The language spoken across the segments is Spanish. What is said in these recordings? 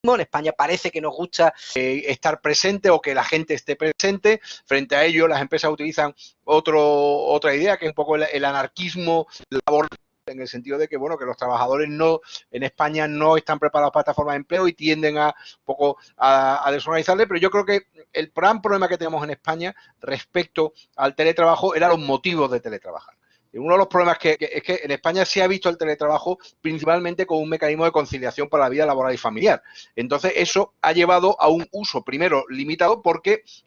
En España parece que nos gusta estar presente o que la gente esté presente. Frente a ello, las empresas utilizan otra idea, que es un poco el anarquismo laboral, en el sentido de que, bueno, que los trabajadores en España no están preparados para esta forma de empleo y tienden un poco a desorganizarle, pero yo creo que el gran problema que tenemos en España respecto al teletrabajo era los motivos de teletrabajar. Uno de los problemas es que en España se ha visto el teletrabajo principalmente como un mecanismo de conciliación para la vida laboral y familiar. Entonces, eso ha llevado a un uso, primero, limitado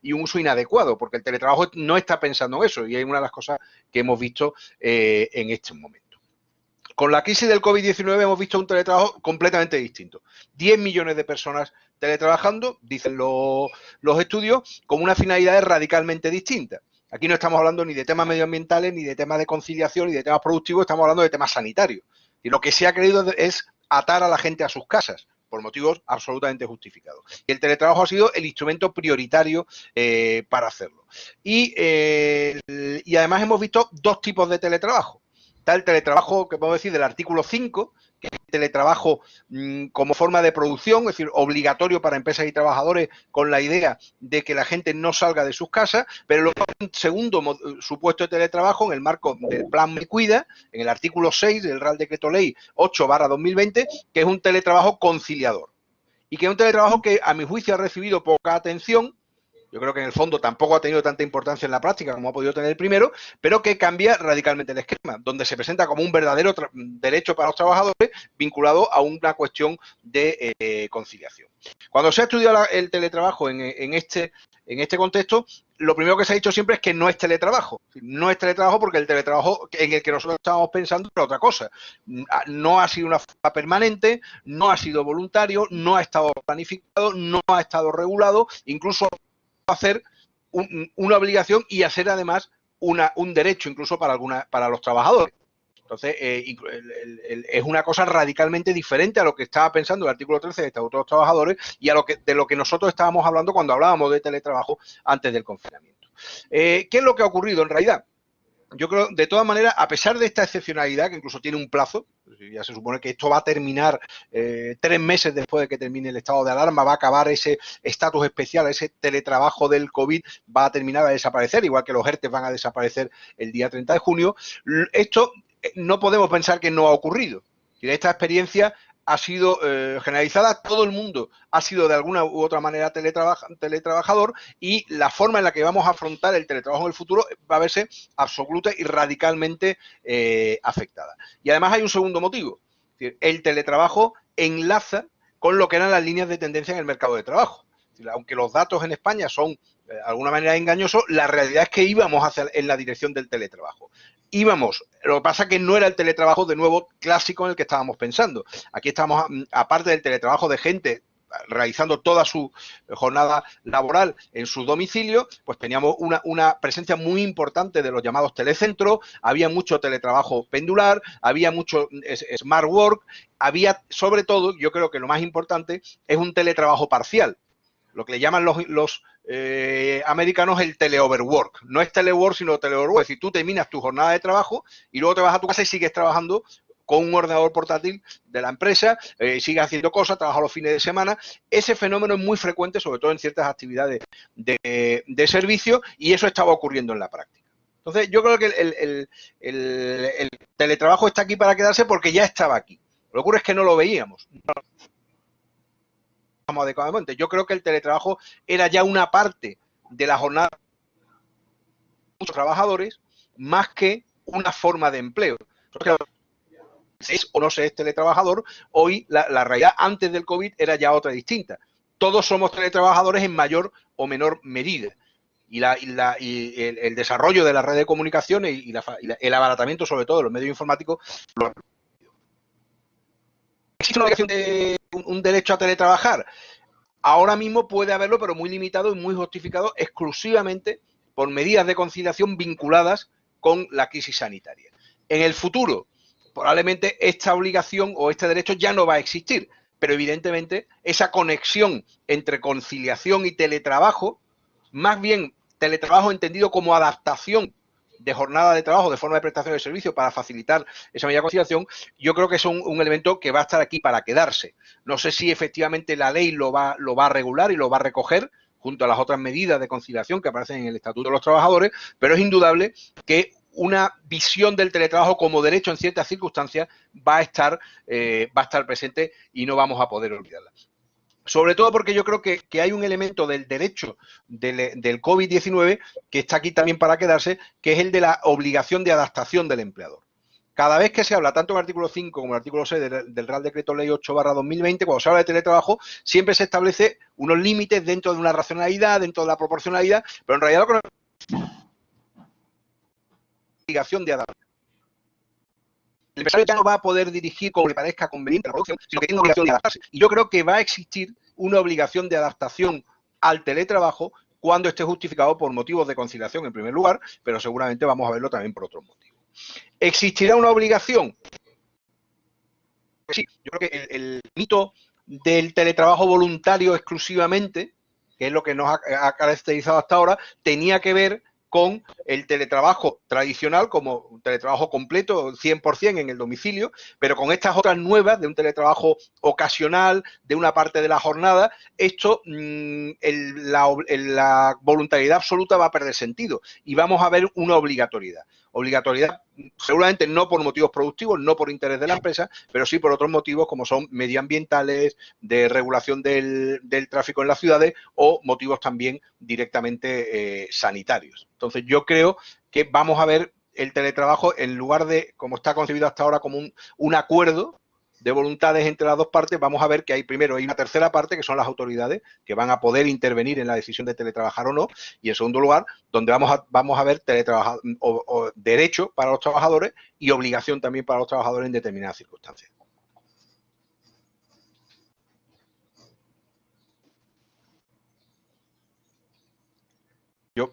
y un uso inadecuado, porque el teletrabajo no está pensando en eso, y es una de las cosas que hemos visto en este momento. Con la crisis del COVID-19 hemos visto un teletrabajo completamente distinto. 10 millones de personas teletrabajando, dicen los estudios, con unas finalidades radicalmente distintas. Aquí no estamos hablando ni de temas medioambientales, ni de temas de conciliación, ni de temas productivos, estamos hablando de temas sanitarios. Y lo que se ha querido es atar a la gente a sus casas, por motivos absolutamente justificados. Y el teletrabajo ha sido el instrumento prioritario para hacerlo. Y además hemos visto dos tipos de teletrabajo. Está el teletrabajo, que podemos decir, del artículo 5, que es el teletrabajo como forma de producción, es decir, obligatorio para empresas y trabajadores, con la idea de que la gente no salga de sus casas, pero luego hay un segundo supuesto de teletrabajo en el marco del Plan Me Cuida, en el artículo 6 del Real Decreto Ley 8/2020, que es un teletrabajo conciliador. Y que es un teletrabajo que, a mi juicio, ha recibido poca atención. Yo creo que en el fondo tampoco ha tenido tanta importancia en la práctica como ha podido tener el primero, pero que cambia radicalmente el esquema, donde se presenta como un verdadero derecho para los trabajadores vinculado a una cuestión de conciliación. Cuando se ha estudiado el teletrabajo en este contexto, lo primero que se ha dicho siempre es que no es teletrabajo. No es teletrabajo porque el teletrabajo en el que nosotros estábamos pensando era otra cosa. No ha sido una forma permanente, no ha sido voluntario, no ha estado planificado, no ha estado regulado, incluso hacer una obligación y hacer además un derecho incluso para los trabajadores. Entonces, es una cosa radicalmente diferente a lo que estaba pensando el artículo 13 del Estatuto de los Trabajadores y de lo que nosotros estábamos hablando cuando hablábamos de teletrabajo antes del confinamiento. ¿Qué es lo que ha ocurrido en realidad? Yo creo, de todas maneras, a pesar de esta excepcionalidad, que incluso tiene un plazo, ya se supone que esto va a terminar 3 meses después de que termine el estado de alarma, va a acabar ese estatus especial, ese teletrabajo del COVID va a terminar a desaparecer, igual que los ERTE van a desaparecer el día 30 de junio. Esto no podemos pensar que no ha ocurrido. Esta experiencia ha sido generalizada, todo el mundo ha sido de alguna u otra manera teletrabajador y la forma en la que vamos a afrontar el teletrabajo en el futuro va a verse absoluta y radicalmente afectada. Y además hay un segundo motivo, es decir, el teletrabajo enlaza con lo que eran las líneas de tendencia en el mercado de trabajo. Es decir, aunque los datos en España son de alguna manera engañosos, la realidad es que íbamos en la dirección del teletrabajo. Íbamos, lo que pasa es que no era el teletrabajo de nuevo clásico en el que estábamos pensando. Aquí estamos, aparte del teletrabajo de gente realizando toda su jornada laboral en su domicilio, pues teníamos una presencia muy importante de los llamados telecentros, había mucho teletrabajo pendular, había mucho smart work, había sobre todo, yo creo que lo más importante, es un teletrabajo parcial, lo que le llaman los americanos el teleoverwork. No es telework, sino teleoverwork. Es decir, tú terminas tu jornada de trabajo y luego te vas a tu casa y sigues trabajando con un ordenador portátil de la empresa, sigues haciendo cosas, trabajas los fines de semana. Ese fenómeno es muy frecuente, sobre todo en ciertas actividades de servicio, y eso estaba ocurriendo en la práctica. Entonces, yo creo que el teletrabajo está aquí para quedarse porque ya estaba aquí. Lo que ocurre es que no lo veíamos. Adecuadamente. Yo creo que el teletrabajo era ya una parte de la jornada de muchos trabajadores más que una forma de empleo. Es o no se es teletrabajador, hoy la realidad antes del COVID era ya otra distinta. Todos somos teletrabajadores en mayor o menor medida. Y el desarrollo de la red de comunicaciones y el abaratamiento, sobre todo de los medios informáticos, ¿existe una obligación de un derecho a teletrabajar? Ahora mismo puede haberlo, pero muy limitado y muy justificado exclusivamente por medidas de conciliación vinculadas con la crisis sanitaria. En el futuro, probablemente esta obligación o este derecho ya no va a existir, pero evidentemente esa conexión entre conciliación y teletrabajo, más bien teletrabajo entendido como adaptación de jornada de trabajo, de forma de prestación de servicio para facilitar esa medida de conciliación, yo creo que es un elemento que va a estar aquí para quedarse. No sé si efectivamente la ley lo va a regular y lo va a recoger junto a las otras medidas de conciliación que aparecen en el Estatuto de los Trabajadores, pero es indudable que una visión del teletrabajo como derecho en ciertas circunstancias va a estar presente y no vamos a poder olvidarla. Sobre todo porque yo creo que hay un elemento del derecho del COVID-19 que está aquí también para quedarse, que es el de la obligación de adaptación del empleador. Cada vez que se habla, tanto en el artículo 5 como en el artículo 6 del Real Decreto Ley 8/2020, cuando se habla de teletrabajo, siempre se establece unos límites dentro de una racionalidad, dentro de la proporcionalidad, pero en realidad lo que obligación de adaptación. El empresario ya no va a poder dirigir como le parezca conveniente la producción, sino que tiene una obligación de adaptarse. Y yo creo que va a existir una obligación de adaptación al teletrabajo cuando esté justificado por motivos de conciliación en primer lugar, pero seguramente vamos a verlo también por otros motivos. ¿Existirá una obligación? Sí, yo creo que el mito del teletrabajo voluntario exclusivamente, que es lo que nos ha caracterizado hasta ahora, tenía que ver con el teletrabajo tradicional, como un teletrabajo completo, 100% en el domicilio, pero con estas otras nuevas de un teletrabajo ocasional, de una parte de la jornada, esto, la voluntariedad absoluta va a perder sentido y vamos a ver una obligatoriedad. Obligatoriedad seguramente no por motivos productivos, no por interés de la empresa, pero sí por otros motivos como son medioambientales, de regulación del tráfico en las ciudades o motivos también directamente sanitarios. Entonces yo creo que vamos a ver el teletrabajo en lugar de, como está concebido hasta ahora, como un acuerdo de voluntades entre las dos partes, vamos a ver que hay una tercera parte que son las autoridades que van a poder intervenir en la decisión de teletrabajar o no, y en segundo lugar, donde vamos a ver derecho para los trabajadores y obligación también para los trabajadores en determinadas circunstancias. Yo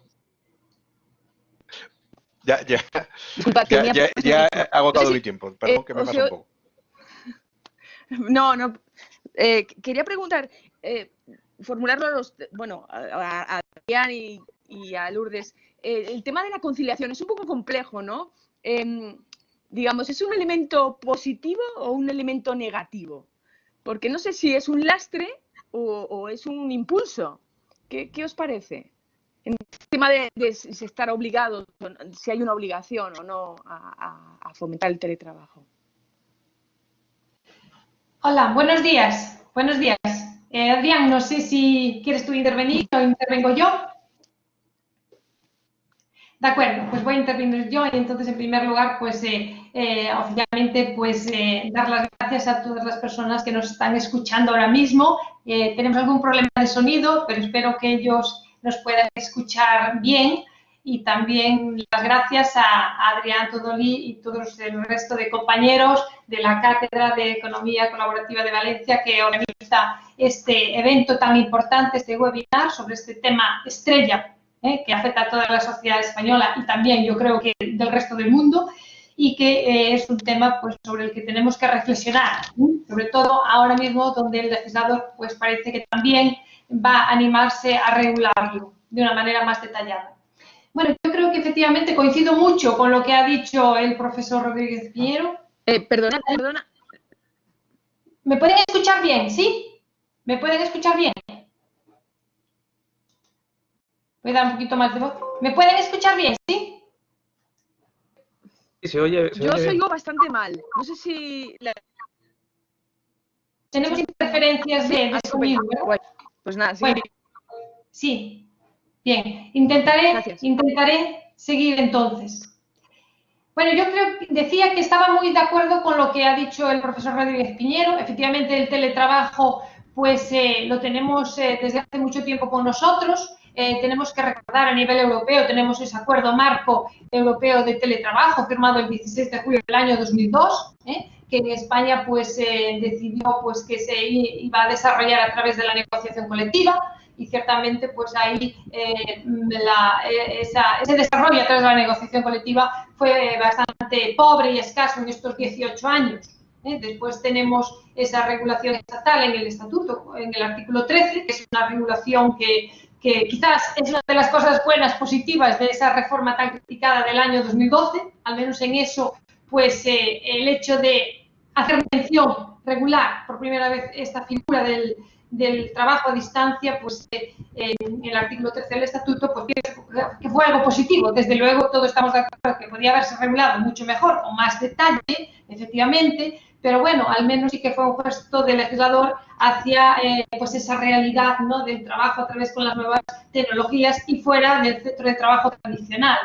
Disculpa, ya he agotado mi tiempo, perdón que me pasa un poco. No, quería preguntar, formularlo a Adrián y a Lourdes. El tema de la conciliación es un poco complejo, ¿no? Digamos, ¿es un elemento positivo o un elemento negativo? Porque no sé si es un lastre o es un impulso. ¿Qué os parece? En el tema de si estar obligados, si hay una obligación o no a fomentar el teletrabajo. Hola, buenos días. Buenos días. Adrián, no sé si quieres tú intervenir o intervengo yo. De acuerdo, pues voy a intervenir yo y entonces en primer lugar, pues oficialmente, pues dar las gracias a todas las personas que nos están escuchando ahora mismo. Tenemos algún problema de sonido, pero espero que ellos nos puedan escuchar bien. Y también las gracias a Adrián Todolí y todos el resto de compañeros de la Cátedra de Economía Colaborativa de Valencia que organiza este evento tan importante, este webinar sobre este tema estrella que afecta a toda la sociedad española y también yo creo que del resto del mundo y que es un tema pues, sobre el que tenemos que reflexionar, sobre todo ahora mismo donde el legislador pues parece que también va a animarse a regularlo de una manera más detallada. Bueno, yo creo que efectivamente coincido mucho con lo que ha dicho el profesor Rodríguez Piñero. Perdona. ¿Me pueden escuchar bien? ¿Sí? ¿Me pueden escuchar bien? Voy a dar un poquito más de voz. ¿Me pueden escuchar bien? ¿Sí? Sí, se oye Yo os bien. oigo bastante mal. No sé si... Tenemos interferencias de sonido, ¿verdad? Bueno, pues nada, sí. Bueno, sí. Bien, intentaré seguir entonces. Bueno, yo decía que estaba muy de acuerdo con lo que ha dicho el profesor Rodríguez Piñero. Efectivamente, el teletrabajo pues lo tenemos desde hace mucho tiempo con nosotros. Tenemos que recordar a nivel europeo, tenemos ese acuerdo marco europeo de teletrabajo firmado el 16 de julio del año 2002, que en España pues decidió pues que se iba a desarrollar a través de la negociación colectiva. Y ciertamente pues ahí ese desarrollo a través de la negociación colectiva fue bastante pobre y escaso en estos 18 años. Después tenemos esa regulación estatal en el estatuto, en el artículo 13, que es una regulación que que quizás es una de las cosas buenas, positivas de esa reforma tan criticada del año 2012, al menos en eso, pues el hecho de hacer mención regular por primera vez esta figura del trabajo a distancia, pues en el artículo 13 del Estatuto, pues que fue algo positivo. Desde luego, todos estamos de acuerdo que podía haberse regulado mucho mejor, con más detalle, efectivamente, pero bueno, al menos sí que fue un gesto del legislador hacia pues esa realidad, ¿no?, del trabajo a través con las nuevas tecnologías y fuera del centro de trabajo tradicional.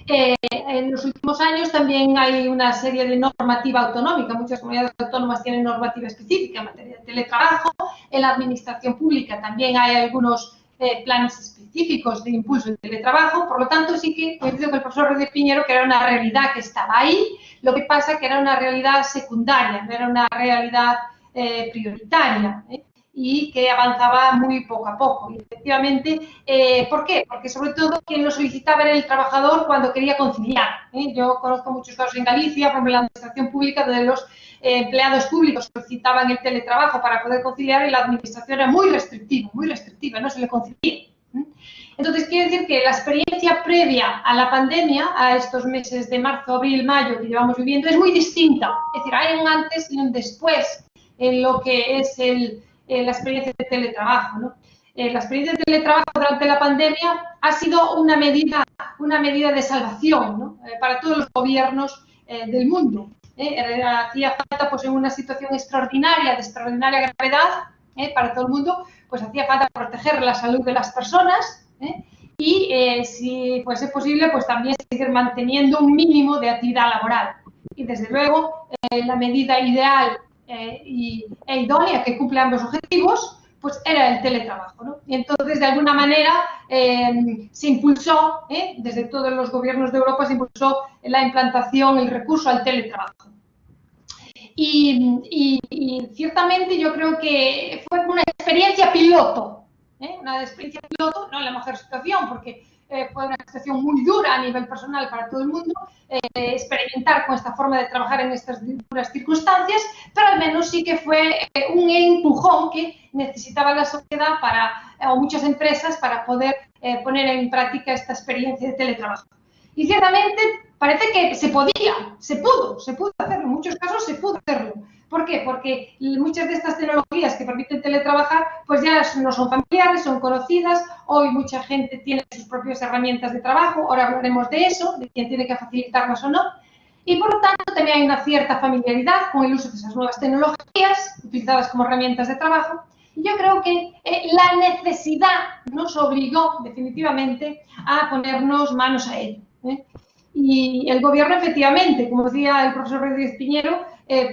En los últimos años también hay una serie de normativa autonómica. Muchas comunidades autónomas tienen normativa específica en materia de teletrabajo. En la administración pública también hay algunos planes específicos de impulso del teletrabajo. Por lo tanto, sí que coincido con el profesor Rodríguez Piñero que era una realidad que estaba ahí. Lo que pasa que era una realidad secundaria, no era una realidad prioritaria, y que avanzaba muy poco a poco. Y efectivamente, ¿por qué? Porque sobre todo quien lo solicitaba era el trabajador cuando quería conciliar. Yo conozco muchos casos en Galicia, por ejemplo, en la administración pública, donde los empleados públicos solicitaban el teletrabajo para poder conciliar y la administración era muy restrictiva, no se le concilía. Entonces, quiere decir que la experiencia previa a la pandemia, a estos meses de marzo, abril, mayo que llevamos viviendo, es muy distinta. Es decir, hay un antes y un después en lo que es la experiencia de teletrabajo, ¿no? La experiencia de teletrabajo durante la pandemia ha sido una medida de salvación, ¿no?, para todos los gobiernos del mundo. Hacía falta, pues en una situación extraordinaria, de extraordinaria gravedad, para todo el mundo, pues hacía falta proteger la salud de las personas, y si fuese posible, pues también seguir manteniendo un mínimo de actividad laboral. Y desde luego, la medida ideal e idónea que cumple ambos objetivos, pues era el teletrabajo, ¿no? Y entonces, de alguna manera, se impulsó, desde todos los gobiernos de Europa, se impulsó la implantación, el recurso al teletrabajo. Y ciertamente yo creo que fue una experiencia piloto, una experiencia piloto, no en la mejor situación, porque fue una situación muy dura a nivel personal para todo el mundo, experimentar con esta forma de trabajar en estas duras circunstancias, pero al menos sí que fue un empujón que necesitaba la sociedad o muchas empresas para poder poner en práctica esta experiencia de teletrabajo. Y ciertamente parece que se pudo hacerlo, en muchos casos se pudo hacerlo. ¿Por qué? Porque muchas de estas tecnologías que permiten teletrabajar pues ya no son familiares, son conocidas. Hoy mucha gente tiene sus propias herramientas de trabajo, ahora hablaremos de eso, de quién tiene que facilitarlas o no. Y por lo tanto también hay una cierta familiaridad con el uso de esas nuevas tecnologías utilizadas como herramientas de trabajo. Y yo creo que la necesidad nos obligó definitivamente a ponernos manos a ello. Y el gobierno, efectivamente, como decía el profesor Rodríguez Piñero,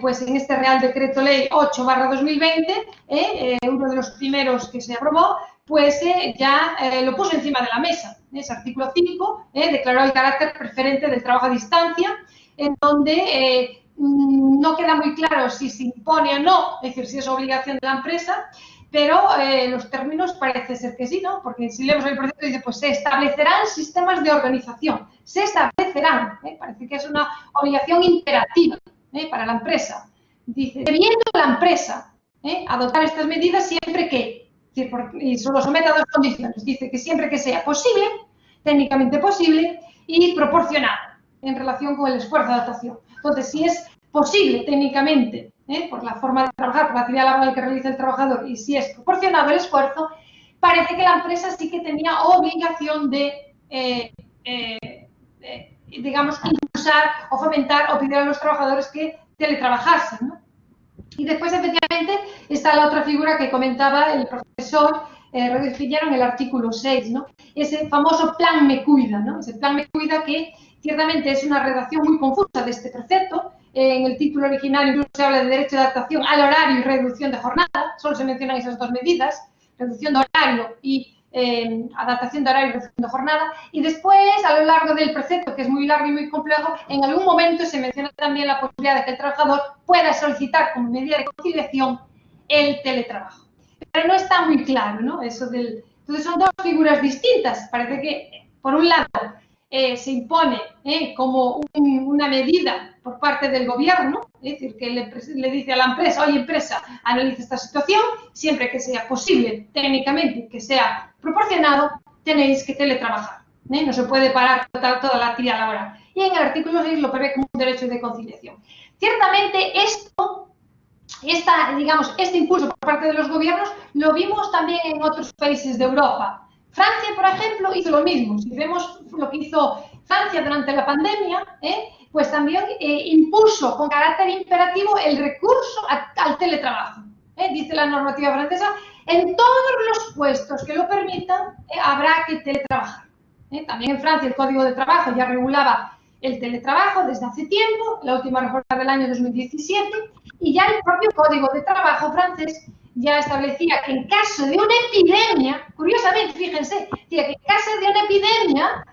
pues en este Real Decreto Ley 8/2020, uno de los primeros que se aprobó, pues ya lo puso encima de la mesa. Ese artículo 5 declaró el carácter preferente del trabajo a distancia, en donde no queda muy claro si se impone o no, es decir, si es obligación de la empresa, pero los términos parece ser que sí, ¿no? Porque si leemos el proyecto dice, pues se establecerán sistemas de organización, se establecerán, parece que es una obligación imperativa para la empresa. Dice, debiendo la empresa adoptar estas medidas siempre que, y solo somete a dos condiciones, dice que siempre que sea posible, técnicamente posible y proporcionado en relación con el esfuerzo de adaptación. Entonces, si es posible técnicamente, por la forma de trabajar, por la actividad laboral que realiza el trabajador y si es proporcionado el esfuerzo, parece que la empresa sí que tenía obligación de, digamos, impulsar o fomentar o pedir a los trabajadores que teletrabajasen, ¿no? Y después, efectivamente, está la otra figura que comentaba el profesor Rodríguez Piñero en el artículo 6, ¿no? Ese famoso plan Me Cuida, ¿no? Ese plan Me Cuida que ciertamente es una redacción muy confusa de este precepto. En el título original incluso se habla de derecho de adaptación al horario y reducción de jornada. Solo se mencionan esas dos medidas, reducción de horario y adaptación de horario y reducción de jornada. Y después, a lo largo del precepto, que es muy largo y muy complejo, en algún momento se menciona también la posibilidad de que el trabajador pueda solicitar como medida de conciliación el teletrabajo. Pero no está muy claro, ¿no? Eso del... Entonces son dos figuras distintas. Parece que, por un lado, se impone como una medida por parte del gobierno, es decir, que le dice a la empresa, oye empresa, analiza esta situación, siempre que sea posible técnicamente, que sea proporcionado, tenéis que teletrabajar. No se puede parar toda la actividad laboral. Y en el artículo 6 lo prevé como un derecho de conciliación. Ciertamente este impulso por parte de los gobiernos lo vimos también en otros países de Europa. Francia, por ejemplo, hizo lo mismo. Si vemos lo que hizo Francia durante la pandemia, pues también impuso con carácter imperativo el recurso al teletrabajo. Dice la normativa francesa, en todos los puestos que lo permitan habrá que teletrabajar. También en Francia el Código de Trabajo ya regulaba el teletrabajo desde hace tiempo, la última reforma del año 2017, y ya el propio Código de Trabajo francés ya establecía que en caso de una epidemia, curiosamente, fíjense, decía que en caso de una epidemia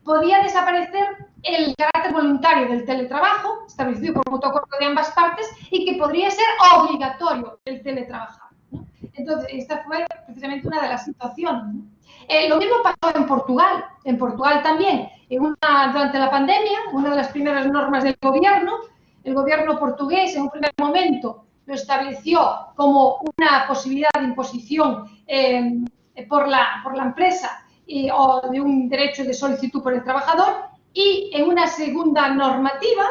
podía desaparecer el carácter voluntario del teletrabajo, establecido por mutuo acuerdo de ambas partes, y que podría ser obligatorio el teletrabajar, ¿no? Entonces, esta fue precisamente una de las situaciones, ¿no? Lo mismo pasó en Portugal. En Portugal también, durante la pandemia, una de las primeras normas del gobierno, el gobierno portugués en un primer momento lo estableció como una posibilidad de imposición por la empresa o de un derecho de solicitud por el trabajador, y en una segunda normativa,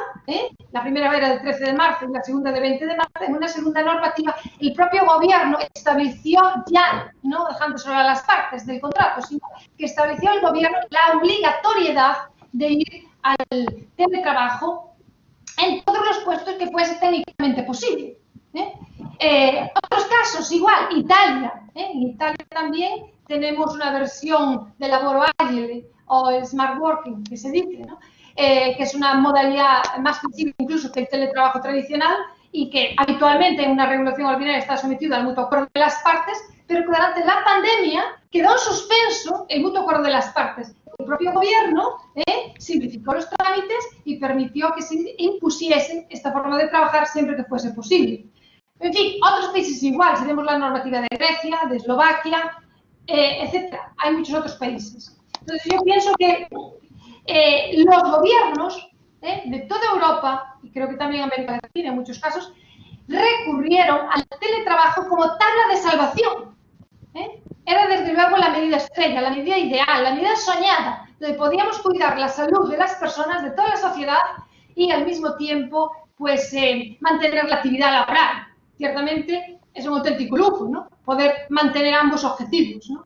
la primera era del 13 de marzo y la segunda del 20 de marzo, en una segunda normativa el propio gobierno estableció ya, no dejando solo a las partes del contrato, sino que estableció el gobierno la obligatoriedad de ir al teletrabajo en todos los puestos que fuese técnicamente posible. Otros casos, igual, Italia. En Italia también tenemos una versión de lavoro ágil o smart working, que se dice, ¿no? Que es una modalidad más flexible incluso que el teletrabajo tradicional y que habitualmente en una regulación ordinaria está sometido al mutuo acuerdo de las partes, pero que durante la pandemia quedó en suspenso el mutuo acuerdo de las partes. El propio gobierno simplificó los trámites y permitió que se impusiese esta forma de trabajar siempre que fuese posible. En fin, otros países igual, si vemos la normativa de Grecia, de Eslovaquia, etcétera. Hay muchos otros países. Entonces yo pienso que los gobiernos de toda Europa, y creo que también América Latina en muchos casos, recurrieron al teletrabajo como tabla de salvación. Era desde luego la medida estrella, la medida ideal, la medida soñada, donde podíamos cuidar la salud de las personas, de toda la sociedad, y al mismo tiempo pues mantener la actividad laboral. Ciertamente es un auténtico lujo, ¿no? Poder mantener ambos objetivos, ¿no?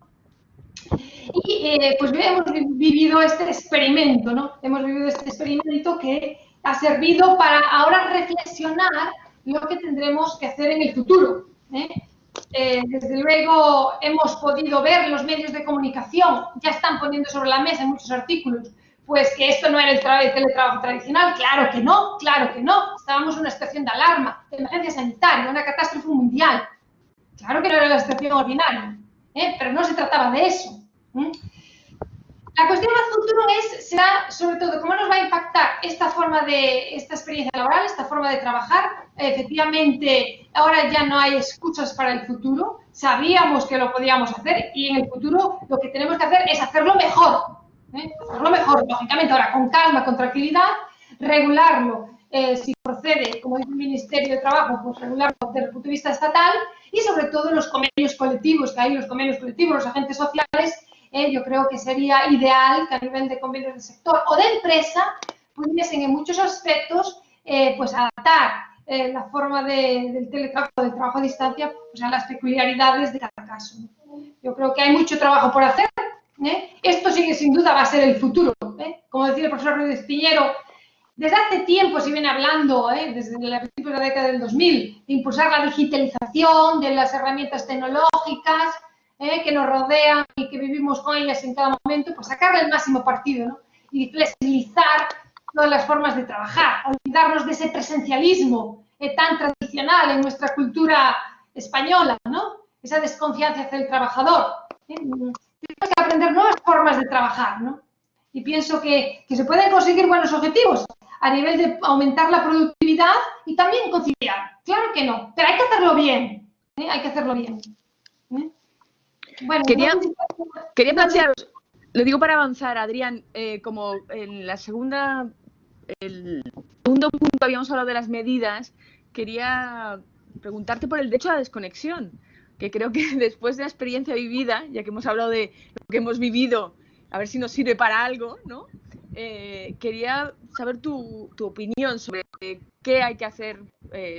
Y pues hemos vivido este experimento, ¿no? Hemos vivido este experimento que ha servido para ahora reflexionar lo que tendremos que hacer en el futuro. Desde luego hemos podido ver los medios de comunicación, ya están poniendo sobre la mesa en muchos artículos, pues que esto no era el teletrabajo tradicional. Claro que no, claro que no. Estábamos en una situación de alarma, de emergencia sanitaria, una catástrofe mundial. Claro que no era la situación ordinaria, pero no se trataba de eso. La cuestión al futuro será sobre todo cómo nos va a impactar esta experiencia laboral, esta forma de trabajar. Efectivamente, ahora ya no hay excusas para el futuro. Sabíamos que lo podíamos hacer y en el futuro lo que tenemos que hacer es hacerlo mejor. Hacerlo mejor, lógicamente, ahora con calma, con tranquilidad, regularlo. Si procede, como dice el Ministerio de Trabajo, pues regularlo desde el punto de vista estatal y sobre todo los convenios colectivos, que hay los convenios colectivos, los agentes sociales. Yo creo que sería ideal que a nivel de convenios del sector o de empresa pudiesen en muchos aspectos pues adaptar la forma del teletrabajo, del trabajo a distancia, pues a las peculiaridades de cada caso. Yo creo que hay mucho trabajo por hacer. Esto sí que sin duda va a ser el futuro. Como decía el profesor Ruiz Piñero, desde hace tiempo se viene hablando, desde el principio de la década del 2000, de impulsar la digitalización de las herramientas tecnológicas que nos rodean y que vivimos con ellas en cada momento, pues sacarle el máximo partido, ¿no? Y flexibilizar todas las formas de trabajar, olvidarnos de ese presencialismo tan tradicional en nuestra cultura española, ¿no? Esa desconfianza hacia el trabajador. Tenemos que aprender nuevas formas de trabajar, ¿no? Y pienso que se pueden conseguir buenos objetivos a nivel de aumentar la productividad y también conciliar. Claro que no, pero hay que hacerlo bien. Hay que hacerlo bien. Bueno, quería plantearos Lo digo para avanzar, Adrián, como en el segundo punto habíamos hablado de las medidas, quería preguntarte por el derecho a la desconexión, que creo que después de la experiencia vivida, ya que hemos hablado de lo que hemos vivido, a ver si nos sirve para algo, ¿no? Quería saber tu opinión sobre qué hay que hacer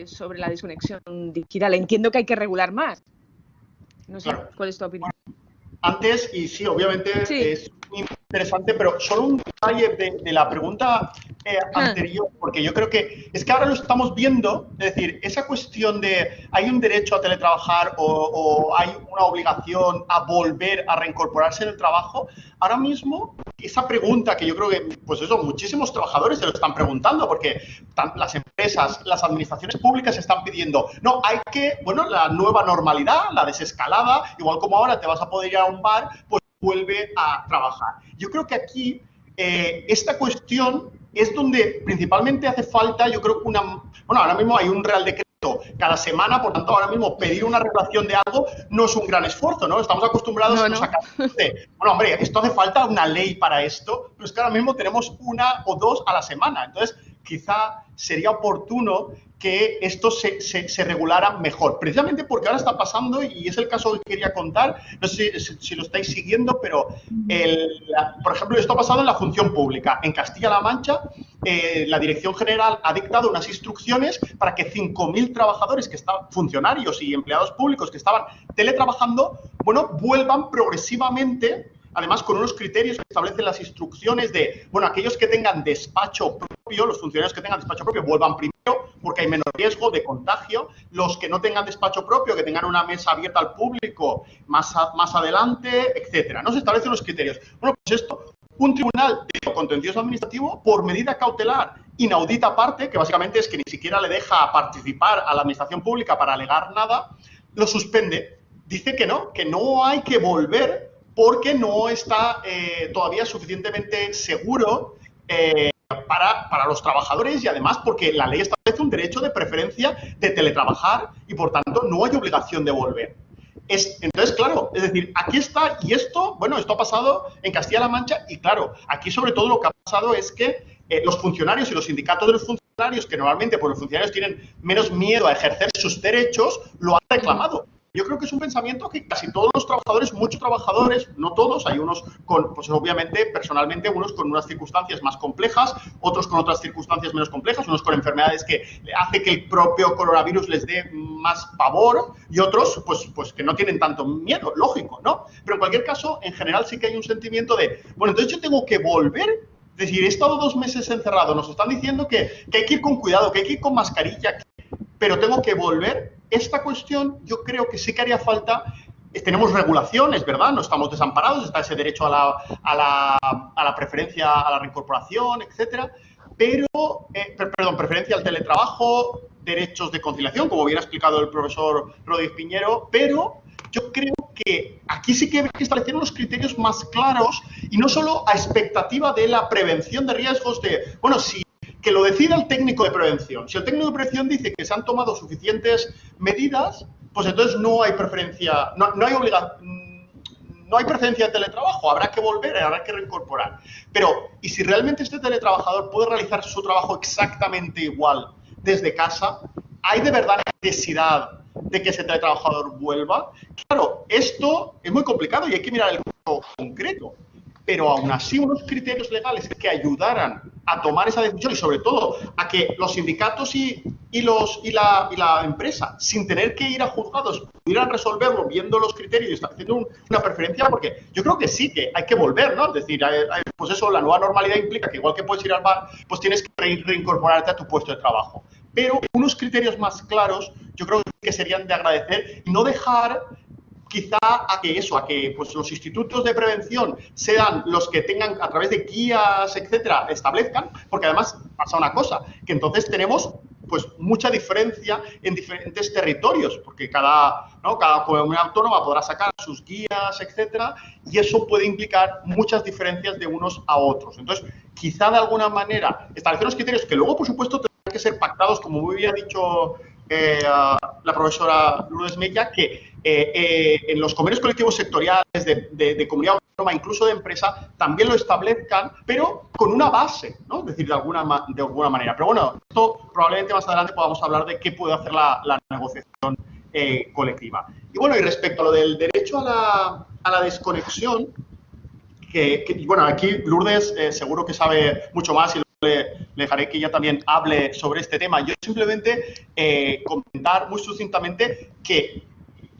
sobre la desconexión digital. Entiendo que hay que regular más. No sé, claro. ¿Cuál es tu opinión? Antes, y sí, obviamente sí. es muy interesante, pero solo un detalle de la pregunta anterior, porque yo creo que es que ahora lo estamos viendo, es decir, esa cuestión de hay un derecho a teletrabajar o hay una obligación a volver a reincorporarse en el trabajo, ahora mismo esa pregunta que yo creo que, pues eso, muchísimos trabajadores se lo están preguntando, porque las empresas, las administraciones públicas están pidiendo, no, hay que, bueno, la nueva normalidad, la desescalada, igual como ahora te vas a poder ir a un bar, pues vuelve a trabajar. Yo creo que aquí esta cuestión es donde principalmente hace falta, yo creo que bueno, ahora mismo hay un Real Decreto cada semana, por tanto, ahora mismo pedir una regulación de algo no es un gran esfuerzo, ¿no? Estamos acostumbrados a sacar bueno, hombre, esto hace falta una ley para esto, pero es que ahora mismo tenemos una o dos a la semana. Entonces, quizá sería oportuno que esto se regulara mejor. Precisamente porque ahora está pasando, y es el caso que quería contar, no sé si lo estáis siguiendo, pero, por ejemplo, esto ha pasado en la función pública. En Castilla-La Mancha, la Dirección General ha dictado unas instrucciones para que 5.000 trabajadores, funcionarios y empleados públicos que estaban teletrabajando, bueno, vuelvan progresivamente, además con unos criterios que establecen las instrucciones de, bueno, aquellos que tengan despacho propio, los funcionarios que tengan despacho propio, vuelvan primero porque hay menos riesgo de contagio. Los que no tengan despacho propio, que tengan una mesa abierta al público más adelante, etcétera. No se establecen los criterios. Bueno, pues esto, un tribunal de contencioso administrativo, por medida cautelar inaudita aparte, que básicamente es que ni siquiera le deja participar a la administración pública para alegar nada, lo suspende. Dice que no hay que volver porque no está todavía suficientemente seguro para los trabajadores, y además porque la ley establece un derecho de preferencia de teletrabajar y, por tanto, no hay obligación de volver. Entonces, claro, es decir, aquí está, y esto, bueno, esto ha pasado en Castilla-La Mancha, y claro, aquí sobre todo lo que ha pasado es que los funcionarios y los sindicatos de los funcionarios, que normalmente pues, los funcionarios tienen menos miedo a ejercer sus derechos, lo han reclamado. Yo creo que es un pensamiento que casi todos los trabajadores, muchos trabajadores, no todos, hay unos con, pues obviamente, personalmente, unos con unas circunstancias más complejas, otros con otras circunstancias menos complejas, unos con enfermedades que hace que el propio coronavirus les dé más pavor, y otros, pues que no tienen tanto miedo, lógico, ¿no? Pero en cualquier caso, en general sí que hay un sentimiento de, bueno, entonces yo tengo que volver. Es decir, he estado 2 meses encerrado, nos están diciendo que hay que ir con cuidado, que hay que ir con mascarilla, pero tengo que volver. Esta cuestión yo creo que sí que haría falta. Tenemos regulaciones, ¿verdad? No estamos desamparados, está ese derecho a la preferencia a la reincorporación, etcétera, pero, preferencia al teletrabajo, derechos de conciliación, como bien ha explicado el profesor Rodríguez Piñero, pero yo creo que aquí sí que hay que establecer unos criterios más claros y no solo a expectativa de la prevención de riesgos de, bueno, si que lo decida el técnico de prevención. Si el técnico de prevención dice que se han tomado suficientes medidas, pues entonces no hay preferencia, no hay preferencia de teletrabajo, habrá que volver, habrá que reincorporar. Pero, ¿y si realmente este teletrabajador puede realizar su trabajo exactamente igual desde casa? ¿Hay de verdad necesidad de que ese teletrabajador vuelva? Claro, esto es muy complicado y hay que mirar el caso concreto. Pero aún así unos criterios legales que ayudaran a tomar esa decisión y sobre todo a que los sindicatos y la empresa, sin tener que ir a juzgados, pudieran resolverlo viendo los criterios y estableciendo una preferencia, porque yo creo que sí que hay que volver, ¿no? Es decir, pues eso, la nueva normalidad implica que igual que puedes ir al bar, pues tienes que reincorporarte a tu puesto de trabajo. Pero unos criterios más claros yo creo que serían de agradecer y no dejar quizá a que pues, los institutos de prevención sean los que tengan, a través de guías, etcétera, establezcan, porque además pasa una cosa, que entonces tenemos pues mucha diferencia en diferentes territorios, porque cada comunidad autónoma podrá sacar sus guías, etcétera, y eso puede implicar muchas diferencias de unos a otros. Entonces, quizá de alguna manera establecer los criterios que luego, por supuesto, tendrán que ser pactados, como muy bien ha dicho la profesora Lourdes Mella, que en los convenios colectivos sectoriales de comunidad norma, incluso de empresa, también lo establezcan, pero con una base, ¿no? Es decir, de alguna manera. Pero bueno, esto probablemente más adelante podamos hablar de qué puede hacer la negociación colectiva. Y bueno, y respecto a lo del derecho a la desconexión, bueno, aquí Lourdes seguro que sabe mucho más y le dejaré que ella también hable sobre este tema. Yo simplemente comentar muy sucintamente que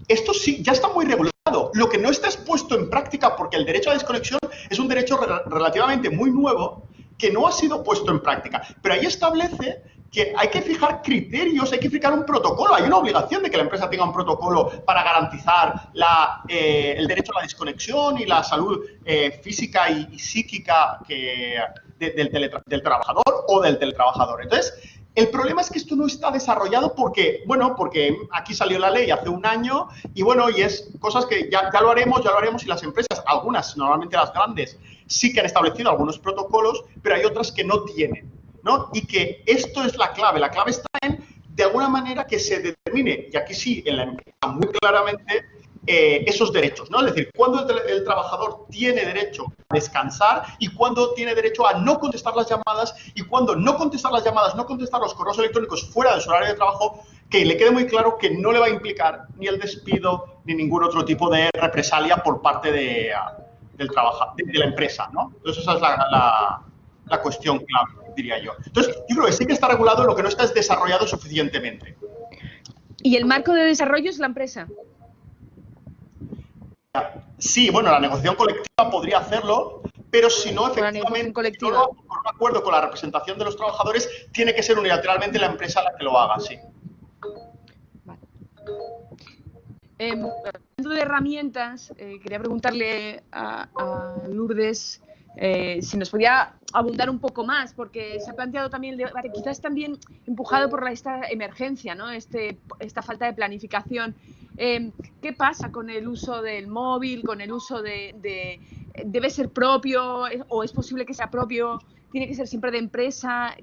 esto sí ya está muy regulado. Lo que no está expuesto en práctica, porque el derecho a desconexión es un derecho relativamente muy nuevo que no ha sido puesto en práctica. Pero ahí establece que hay que fijar criterios, hay que fijar un protocolo. Hay una obligación de que la empresa tenga un protocolo para garantizar el derecho a la desconexión y la salud física y psíquica del trabajador o del teletrabajador. Entonces, el problema es que esto no está desarrollado porque aquí salió la ley hace un año y bueno, y es cosas que ya lo haremos y las empresas, algunas, normalmente las grandes, sí que han establecido algunos protocolos, pero hay otras que no tienen, ¿no? Y que esto es la clave está en, de alguna manera, que se determine, y aquí sí, en la empresa muy claramente, esos derechos, ¿no? Es decir, cuándo el trabajador tiene derecho a descansar y cuándo tiene derecho a no contestar las llamadas y cuándo no contestar las llamadas, no contestar los correos electrónicos fuera de su horario de trabajo, que le quede muy claro que no le va a implicar ni el despido ni ningún otro tipo de represalia por parte de la empresa, ¿no? Entonces esa es la cuestión clave, diría yo. Entonces, yo creo que sí que está regulado, lo que no está es desarrollado suficientemente. ¿Y el marco de desarrollo es la empresa? Sí, bueno, la negociación colectiva podría hacerlo, pero si no, efectivamente, por un acuerdo con la representación de los trabajadores, tiene que ser unilateralmente la empresa la que lo haga, sí. Vale. Dentro de herramientas, quería preguntarle a Lourdes si nos podía abundar un poco más, porque se ha planteado también el debate, quizás también empujado por esta emergencia, ¿no? Esta falta de planificación. ¿Qué pasa con el uso del móvil, con el uso debe ser propio o es posible que sea propio? ¿Tiene que ser siempre de empresa?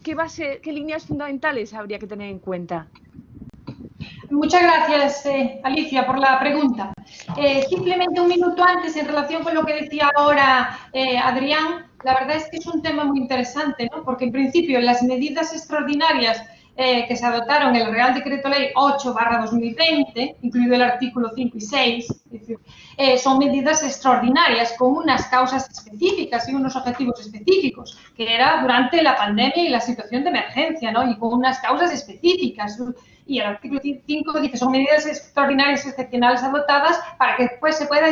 ¿Qué líneas fundamentales habría que tener en cuenta? Muchas gracias, Alicia, por la pregunta. Simplemente un minuto antes, en relación con lo que decía ahora Adrián, la verdad es que es un tema muy interesante, ¿no? Porque en principio las medidas extraordinarias que se adoptaron en el Real Decreto Ley 8/2020, incluido el artículo 5 y 6, es decir, son medidas extraordinarias con unas causas específicas y unos objetivos específicos, que era durante la pandemia y la situación de emergencia, ¿no? Y con unas causas específicas. Y el artículo 5 dice son medidas extraordinarias y excepcionales adoptadas para que después se pueda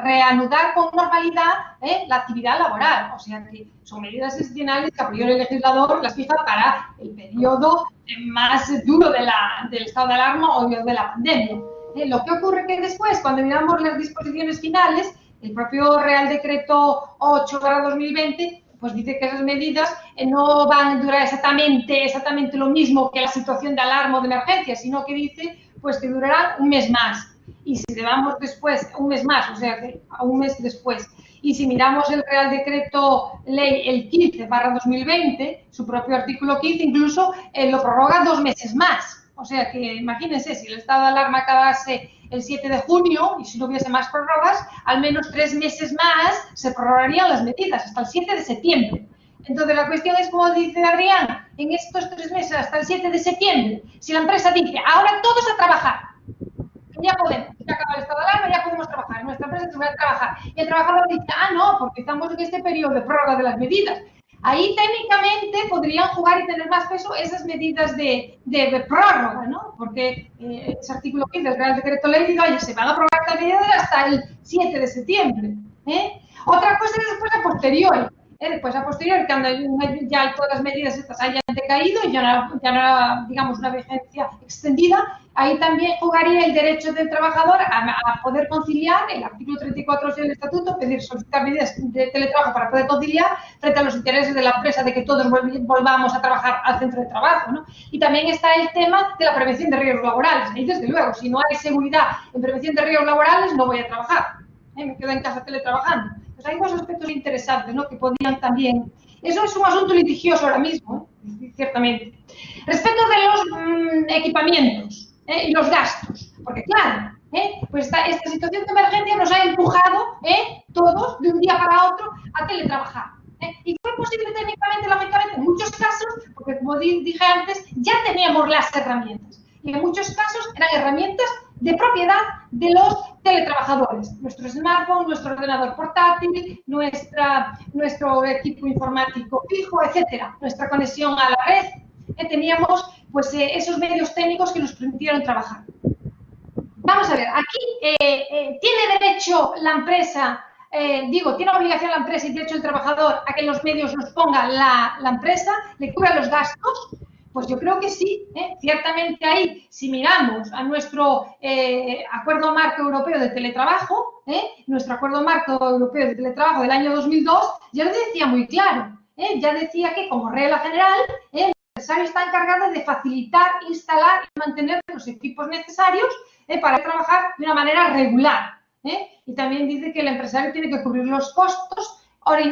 reanudar con normalidad la actividad laboral. O sea que son medidas excepcionales que a priori el legislador las fija para el periodo más duro del estado de alarma o de la pandemia. Lo que ocurre que después, cuando miramos las disposiciones finales, el propio Real Decreto 8/2020 pues dice que esas medidas no van a durar exactamente lo mismo que la situación de alarma o de emergencia, sino que dice pues que durarán un mes más. Y si llevamos después un mes más, o sea, que a un mes después, y si miramos el Real Decreto Ley el 15/2020, su propio artículo 15 incluso lo prorroga 2 meses más. O sea que imagínense, si el estado de alarma acabase el 7 de junio y si no hubiese más prórrogas, al menos 3 meses más se prorrogarían las medidas hasta el 7 de septiembre. Entonces la cuestión es, como dice Adrián, en estos 3 meses hasta el 7 de septiembre, si la empresa dice, ahora todos a trabajar, ya podemos, ya acaba el estado de alarma, ya podemos trabajar, nuestra empresa se va a trabajar, y el trabajador dice, no, porque estamos en este periodo de prórroga de las medidas. Ahí técnicamente podrían jugar y tener más peso esas medidas de prórroga, ¿no? Porque ese artículo 15 del Real Decreto Ley dice, oye, se van a prorrogar estas medidas hasta el 7 de septiembre. Otra cosa es después a posteriori. Después a posteriori, cuando ya todas las medidas estas hayan decaído y ya no digamos, una vigencia extendida, ahí también jugaría el derecho del trabajador a poder conciliar, el artículo 34 del Estatuto, pedir solicitar medidas de teletrabajo para poder conciliar frente a los intereses de la empresa de que todos volvamos a trabajar al centro de trabajo, ¿no? Y también está el tema de la prevención de riesgos laborales. Ahí, desde luego, si no hay seguridad en prevención de riesgos laborales, no voy a trabajar. Me quedo en casa teletrabajando. Pues hay dos aspectos interesantes, ¿no? Que podrían también... Eso es un asunto litigioso ahora mismo, ciertamente. Respecto de los equipamientos y los gastos, porque claro, Pues esta situación de emergencia nos ha empujado todos de un día para otro a teletrabajar. ¿Y fue posible técnicamente, lógicamente? En muchos casos, porque como dije antes, ya teníamos las herramientas. Y en muchos casos eran herramientas de propiedad de los teletrabajadores. Nuestro smartphone, nuestro ordenador portátil, nuestro equipo informático fijo, etcétera, nuestra conexión a la red. Teníamos pues, esos medios técnicos que nos permitieron trabajar. Vamos a ver, aquí tiene derecho la empresa, tiene obligación la empresa y derecho el trabajador a que los medios los ponga la empresa, le cubra los gastos. Pues yo creo que sí, ciertamente ahí, si miramos a nuestro Acuerdo Marco Europeo de Teletrabajo, nuestro Acuerdo Marco Europeo de Teletrabajo del año 2002, ya lo decía muy claro, ya decía que como regla general, el empresario está encargado de facilitar, instalar y mantener los equipos necesarios para trabajar de una manera regular. Y también dice que el empresario tiene que cubrir los costos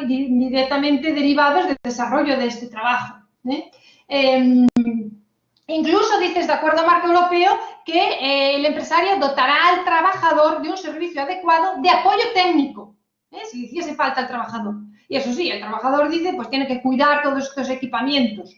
directamente derivados del desarrollo de este trabajo. Incluso dices, de acuerdo a marco europeo, que el empresario dotará al trabajador de un servicio adecuado de apoyo técnico, si hiciese falta al trabajador. Y eso sí, el trabajador dice, pues tiene que cuidar todos estos equipamientos.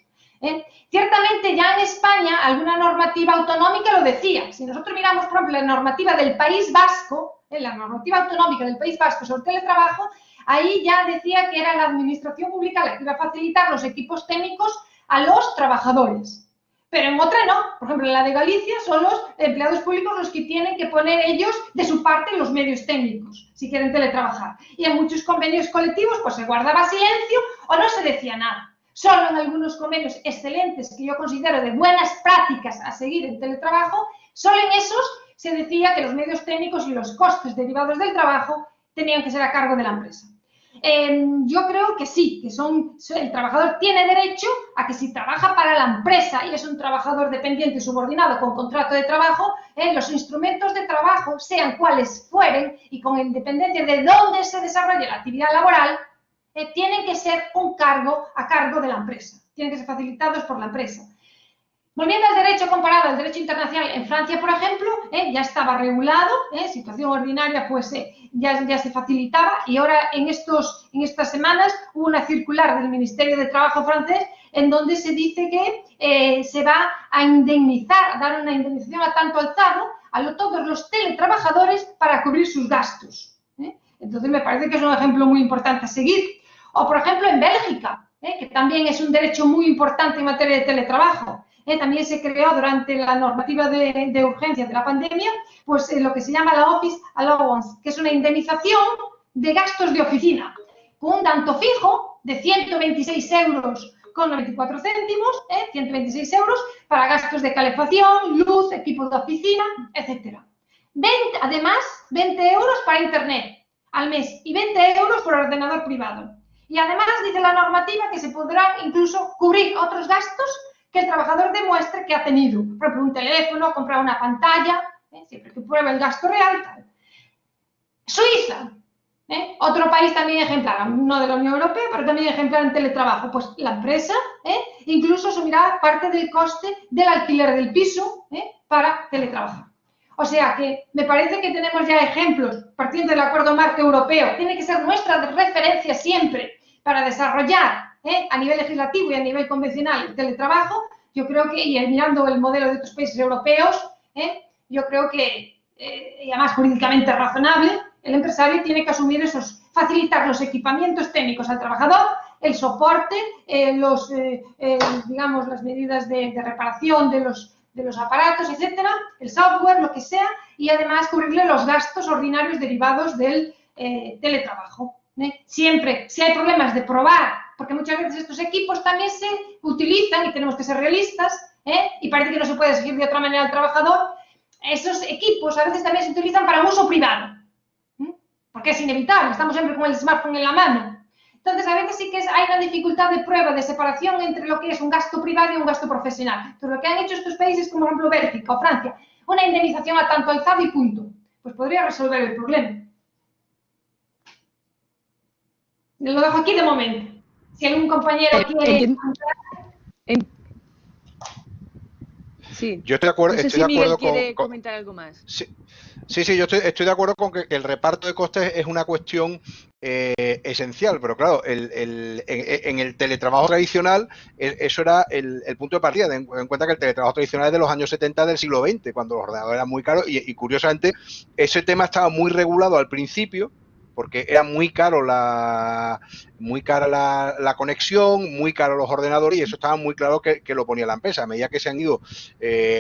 Ciertamente ya en España alguna normativa autonómica lo decía. Si nosotros miramos, por ejemplo, la normativa del País Vasco, la normativa autonómica del País Vasco sobre teletrabajo, ahí ya decía que era la administración pública la que iba a facilitar los equipos técnicos a los trabajadores. Pero en otra no. Por ejemplo, en la de Galicia son los empleados públicos los que tienen que poner ellos de su parte los medios técnicos, si quieren teletrabajar. Y en muchos convenios colectivos pues se guardaba silencio o no se decía nada. Solo en algunos convenios excelentes que yo considero de buenas prácticas a seguir en teletrabajo, solo en esos se decía que los medios técnicos y los costes derivados del trabajo tenían que ser a cargo de la empresa. Yo creo que sí, que el trabajador tiene derecho a que si trabaja para la empresa y es un trabajador dependiente subordinado con contrato de trabajo, los instrumentos de trabajo, sean cuales fueren y con independencia de dónde se desarrolle la actividad laboral, tienen que ser a cargo de la empresa, tienen que ser facilitados por la empresa. Volviendo al derecho comparado al derecho internacional, en Francia, por ejemplo, ya estaba regulado, situación ordinaria, pues ya se facilitaba y ahora en estas semanas hubo una circular del Ministerio de Trabajo francés en donde se dice que se va a indemnizar, a dar una indemnización a tanto alzado a todos los teletrabajadores para cubrir sus gastos. Entonces me parece que es un ejemplo muy importante a seguir. O, por ejemplo, en Bélgica, que también es un derecho muy importante en materia de teletrabajo. También se creó durante la normativa de urgencia de la pandemia, pues lo que se llama la Office Allowance, que es una indemnización de gastos de oficina, con un tanto fijo de 126 euros con 94 céntimos, 126 euros para gastos de calefacción, luz, equipos de oficina, etc. Además, 20 euros para internet al mes y 20 euros por ordenador privado. Y además dice la normativa que se podrán incluso cubrir otros gastos que el trabajador demuestre que ha tenido. Por ejemplo, un teléfono, comprar una pantalla, siempre que pruebe el gasto real. Tal. Suiza, otro país también ejemplar, no de la Unión Europea, pero también ejemplar en teletrabajo. Pues la empresa incluso asumirá parte del coste del alquiler del piso para teletrabajar. O sea que me parece que tenemos ya ejemplos, partiendo del Acuerdo Marco Europeo, tiene que ser nuestra referencia siempre para desarrollar a nivel legislativo y a nivel convencional el teletrabajo. Yo creo que, y mirando el modelo de otros países europeos, yo creo que, y además jurídicamente razonable, el empresario tiene que asumir facilitar los equipamientos técnicos al trabajador, el soporte, digamos, las medidas de reparación de los aparatos, etcétera, el software, lo que sea, y además cubrirle los gastos ordinarios derivados del teletrabajo. Siempre, si hay problemas de probar, porque muchas veces estos equipos también se utilizan, y tenemos que ser realistas, y parece que no se puede exigir de otra manera al trabajador, esos equipos a veces también se utilizan para uso privado, porque es inevitable, estamos siempre con el smartphone en la mano. Entonces, a veces sí que hay una dificultad de prueba, de separación entre lo que es un gasto privado y un gasto profesional. Entonces, lo que han hecho estos países, como por ejemplo Bélgica o Francia, una indemnización a tanto alzado y punto, pues podría resolver el problema. Lo dejo aquí de momento. Si algún compañero quiere... Sí. Yo estoy de acuerdo, no sé si Miguel quiere comentar algo más. Sí. Sí, yo estoy de acuerdo con que el reparto de costes es una cuestión esencial, pero claro, en el teletrabajo tradicional eso era el punto de partida. Ten en cuenta que el teletrabajo tradicional es de los años 70 del siglo XX, cuando los ordenadores eran muy caros y curiosamente ese tema estaba muy regulado al principio, porque era muy cara la conexión, muy caro los ordenadores, y eso estaba muy claro que lo ponía la empresa. A medida que se han ido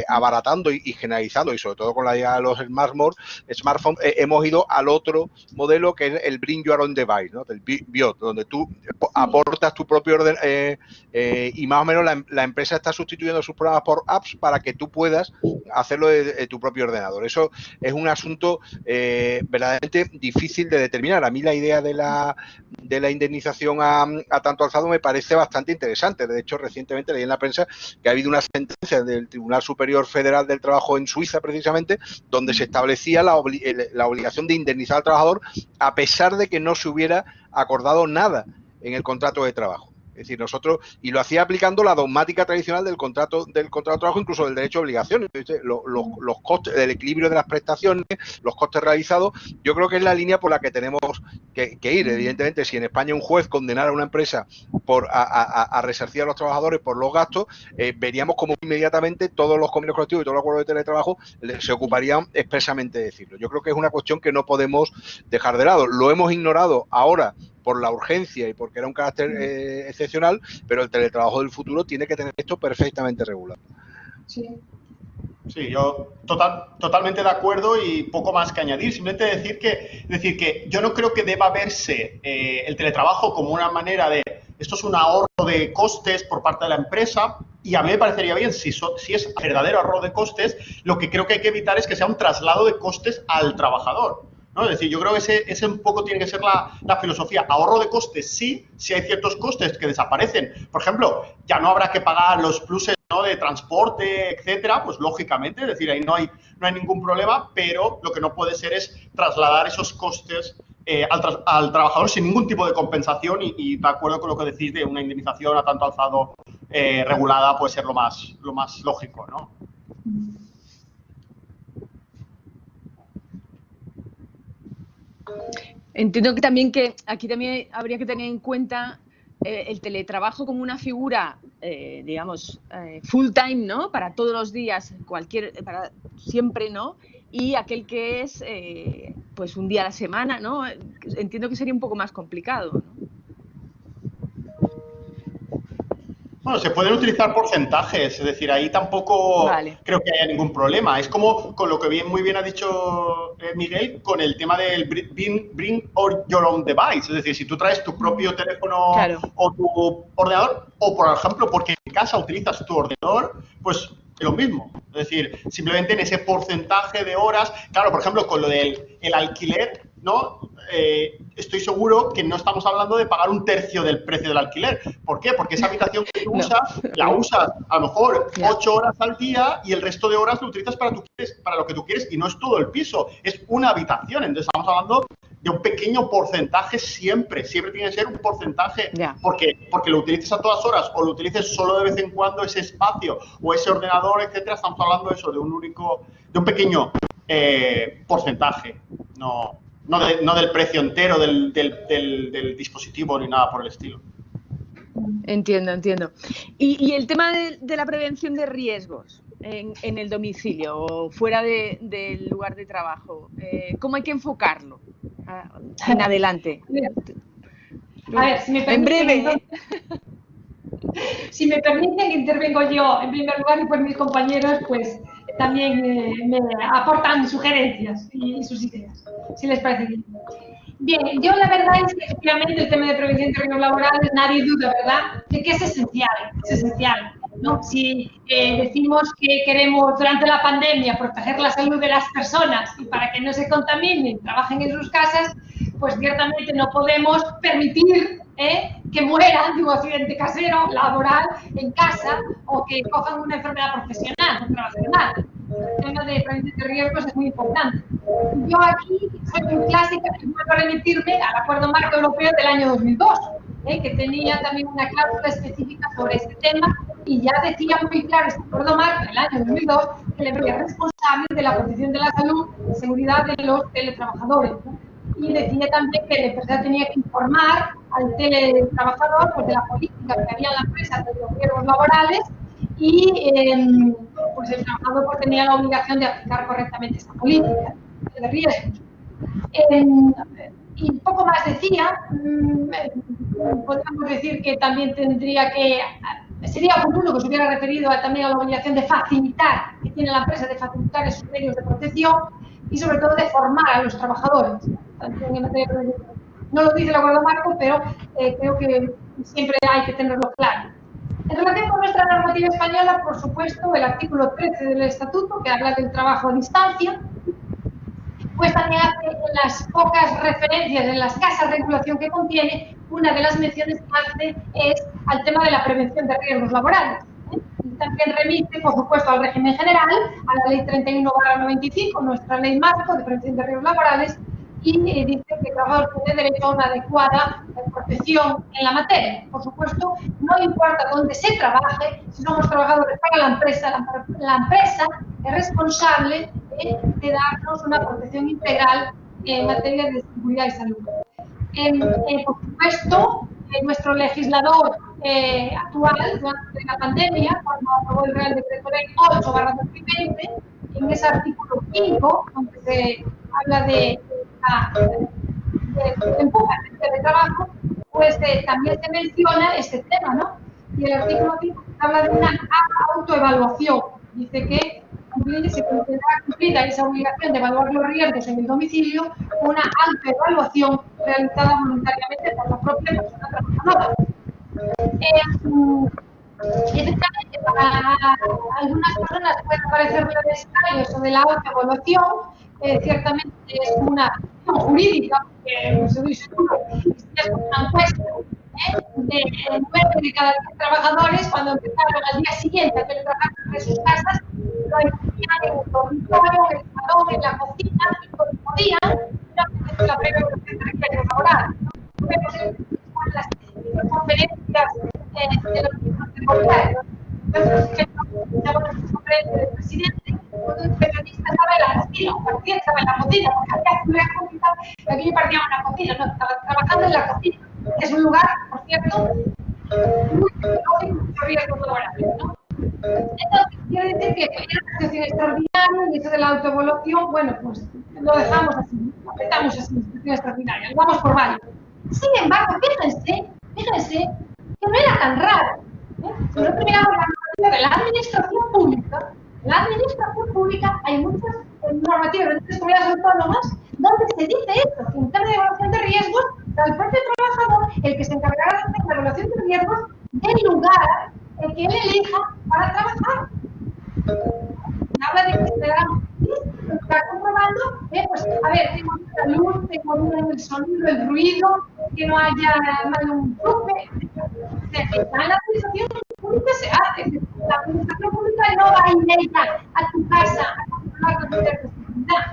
abaratando y generalizando, y sobre todo con la llegada de los smartphones, hemos ido al otro modelo, que es el Bring Your Own Device, ¿no? Del BIOT, donde tú aportas tu propio ordenador, y más o menos la empresa está sustituyendo sus programas por apps para que tú puedas hacerlo de tu propio ordenador. Eso es un asunto verdaderamente difícil de determinar. A mí la idea de la indemnización a tanto alzado me parece bastante interesante. De hecho, recientemente leí en la prensa que ha habido una sentencia del Tribunal Superior Federal del Trabajo en Suiza, precisamente, donde se establecía la obligación de indemnizar al trabajador a pesar de que no se hubiera acordado nada en el contrato de trabajo. Es decir, nosotros, y lo hacía aplicando la dogmática tradicional del contrato de trabajo, incluso del derecho de obligaciones. Los costes, del equilibrio de las prestaciones, los costes realizados, yo creo que es la línea por la que tenemos que ir. Evidentemente, si en España un juez condenara a una empresa a resarcir a los trabajadores por los gastos, veríamos como inmediatamente todos los convenios colectivos y todos los acuerdos de teletrabajo se ocuparían expresamente de decirlo. Yo creo que es una cuestión que no podemos dejar de lado. Lo hemos ignorado ahora por la urgencia y porque era un carácter excepcional, pero el teletrabajo del futuro tiene que tener esto perfectamente regulado. Sí. Sí, yo totalmente de acuerdo y poco más que añadir. Simplemente decir que yo no creo que deba verse el teletrabajo como una manera de esto es un ahorro de costes por parte de la empresa, y a mí me parecería bien si es verdadero ahorro de costes. Lo que creo que hay que evitar es que sea un traslado de costes al trabajador, ¿no? Es decir, yo creo que ese un poco tiene que ser la filosofía. Ahorro de costes, sí, si hay ciertos costes que desaparecen. Por ejemplo, ya no habrá que pagar los pluses, ¿no?, de transporte, etcétera, pues lógicamente, es decir, ahí no hay ningún problema, pero lo que no puede ser es trasladar esos costes al trabajador sin ningún tipo de compensación, y de acuerdo con lo que decís de una indemnización a tanto alzado regulada puede ser lo más lógico, ¿no? Entiendo que aquí también habría que tener en cuenta el teletrabajo como una figura, digamos, full time, ¿no? Para todos los días, para siempre, ¿no? Y aquel que es, pues, un día a la semana, ¿no? Entiendo que sería un poco más complicado, ¿no? Bueno, se pueden utilizar porcentajes, es decir, ahí tampoco creo que haya ningún problema. Es como con lo que muy bien ha dicho Miguel, con el tema del bring your own device. Es decir, si tú traes tu propio teléfono o tu ordenador, o por ejemplo, porque en casa utilizas tu ordenador, pues es lo mismo. Es decir, simplemente en ese porcentaje de horas, claro, por ejemplo, con lo del alquiler, ¿no? Estoy seguro que no estamos hablando de pagar un tercio del precio del alquiler. ¿Por qué? Porque esa habitación que tú usas, la usas a lo mejor 8 horas al día y el resto de horas lo utilizas para lo que tú quieres, y no es todo el piso, es una habitación. Entonces estamos hablando de un pequeño porcentaje siempre tiene que ser un porcentaje, porque lo utilices a todas horas o lo utilices solo de vez en cuando ese espacio o ese ordenador, etcétera. Estamos hablando de eso, de un pequeño porcentaje, no del precio entero del dispositivo ni nada por el estilo. Entiendo. Y el tema de la prevención de riesgos en el domicilio o fuera del lugar de trabajo, ¿cómo hay que enfocarlo en adelante? A ver, si me permiten, en breve. Si me permiten, intervengo yo en primer lugar, y pues mis compañeros pues también me aportan sugerencias y sus ideas, si les parece bien. Bien, yo la verdad es que efectivamente el tema de prevención de riesgos laborales, nadie duda, ¿verdad?, de que es esencial, ¿no? Si decimos que queremos durante la pandemia proteger la salud de las personas y para que no se contaminen, trabajen en sus casas, pues ciertamente no podemos permitir que mueran de un accidente casero, laboral, en casa, o que cojan una enfermedad profesional, profesional. El tema de prevención de riesgos es muy importante. Yo aquí soy muy clásica y vuelvo a remitirme al Acuerdo Marco Europeo del año 2002, que tenía también una cláusula específica sobre este tema, y ya decía muy claro este acuerdo marco en el año 2002 que la empresa es responsable de la protección de la salud y seguridad de los teletrabajadores, ¿no? Y decía también que la empresa tenía que informar al teletrabajador pues, de la política que había en la empresa de los riesgos laborales y pues el trabajador pues, tenía la obligación de aplicar correctamente esa política de riesgos. Y poco más decía, podríamos decir que también sería oportuno que se hubiera referido también a la obligación de facilitar, que tiene la empresa, de facilitar esos medios de protección y sobre todo de formar a los trabajadores. No lo dice el acuerdo marco, pero creo que siempre hay que tenerlo claro. En relación con nuestra normativa española, por supuesto, el artículo 13 del Estatuto, que habla del trabajo a distancia, pues también hace en las pocas referencias, en la escasa regulación que contiene, una de las menciones que hace es al tema de la prevención de riesgos laborales. Y también remite, por supuesto, al régimen general, a la ley 31/95, nuestra ley marco de prevención de riesgos laborales, y dice que el trabajador tiene derecho a una adecuada protección en la materia. Por supuesto, no importa dónde se trabaje, si somos trabajadores para la empresa es responsable de darnos una protección integral en materia de seguridad y salud. Por supuesto, nuestro legislador actual, durante la pandemia, cuando aprobó el Real Decreto Ley 8/2020, en ese artículo 5, donde se habla de empuje al teletrabajo, pues también se menciona este tema, ¿no? Y el artículo 5 habla de una autoevaluación. Dice que se considera cumplida esa obligación de evaluar los riesgos en el domicilio, una autoevaluación realizada voluntariamente por la propia persona trabajadora. Efectivamente, para algunas personas puede parecer necesario eso de la autoevaluación. Ciertamente es una acción jurídica, que no estoy seguro, es una encuesta de 9 de cada 10 trabajadores, cuando empezaron al día siguiente a teletrabajar desde sus casas, lo hacían en el dormitorio, en el salón, en la cocina, y cuando podían, no la previa protección de riesgos laborales. Vemos en las conferencias de los ministros de gobierno, las conferencias del presidente, cuando un periodista estaba en la cocina, un partida estaba en la cocina, porque había una cocina, aquí partía una cocina, no, estaba trabajando en la cocina, que es un lugar, por cierto, muy peligroso y muchos riesgos laborales, ¿no? Entonces, quiere decir que era una situación extraordinaria y eso de la autoevaluación, bueno, pues lo dejamos así, lo apretamos así, situación extraordinaria, lo vamos por varios. Sin embargo, fíjense que no era tan raro. Si nosotros miramos la normativa de la administración pública, en la administración pública hay muchas normativas de otras comunidades autónomas donde se dice esto, que en tema de evaluación de riesgos, el propio trabajador, el que se encargará de hacer la evaluación de riesgos, del lugar el que él elija para trabajar. Habla de que se está comprobando, pues, a ver, tengo la luz, tengo el sonido, el ruido, que no haya mal un truque. En la administración pública se hace. La administración pública no va a ir ella a tu casa a controlar las medidas de seguridad.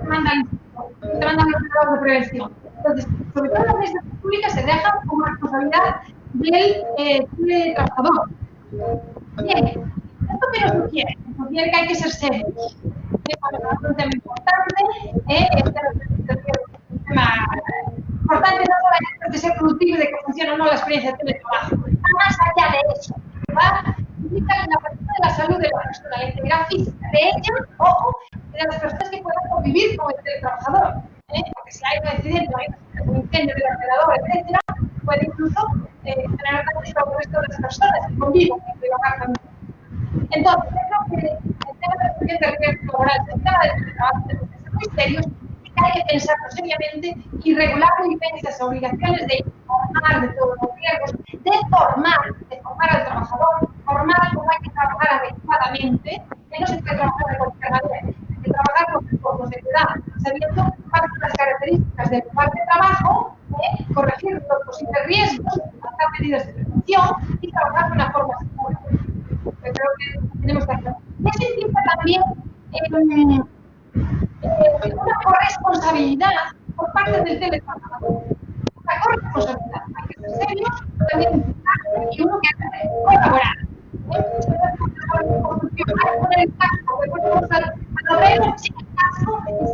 Te mandan los planes de prevención. Entonces, sobre todo en la administración pública se deja como responsabilidad del trabajador. Bien, ¿esto qué nos sugiere? Nos sugiere que hay que ser serios. Es un tema importante, un tema importante no solamente de ser productivo y de que funcione o no la experiencia de teletrabajo, está más allá de eso. Va implica la protección de la salud de la persona, la integridad física de ella, ojo, de las personas que puedan convivir con el teletrabajador. Porque si hay un accidente, hay un incendio del ordenador, etcétera, puede incluso generar daños para el resto de las personas que conviven en el hogar familiar. Entonces, creo que el tema de la protección de riesgos laborales, el tema del teletrabajo, tenemos que ser muy serios, y que hay que pensarlo seriamente y regular muy bien esas obligaciones de informar de todos los riesgos, de formar al trabajador, formar cómo hay que trabajar adecuadamente, que no se puede trabajar de cualquier manera, hay que trabajar con seguridad, sabiendo cuáles son las características del lugar de trabajo, corregir los posibles riesgos, adoptar medidas de prevención y trabajar de una forma segura. Creo que tenemos que hacer. Eso implica también una corresponsabilidad por parte del teletrabajador. Una corresponsabilidad. Hay que ser serios, también y uno que colaborar. hay que poner el casco, a lo menos sin el casco es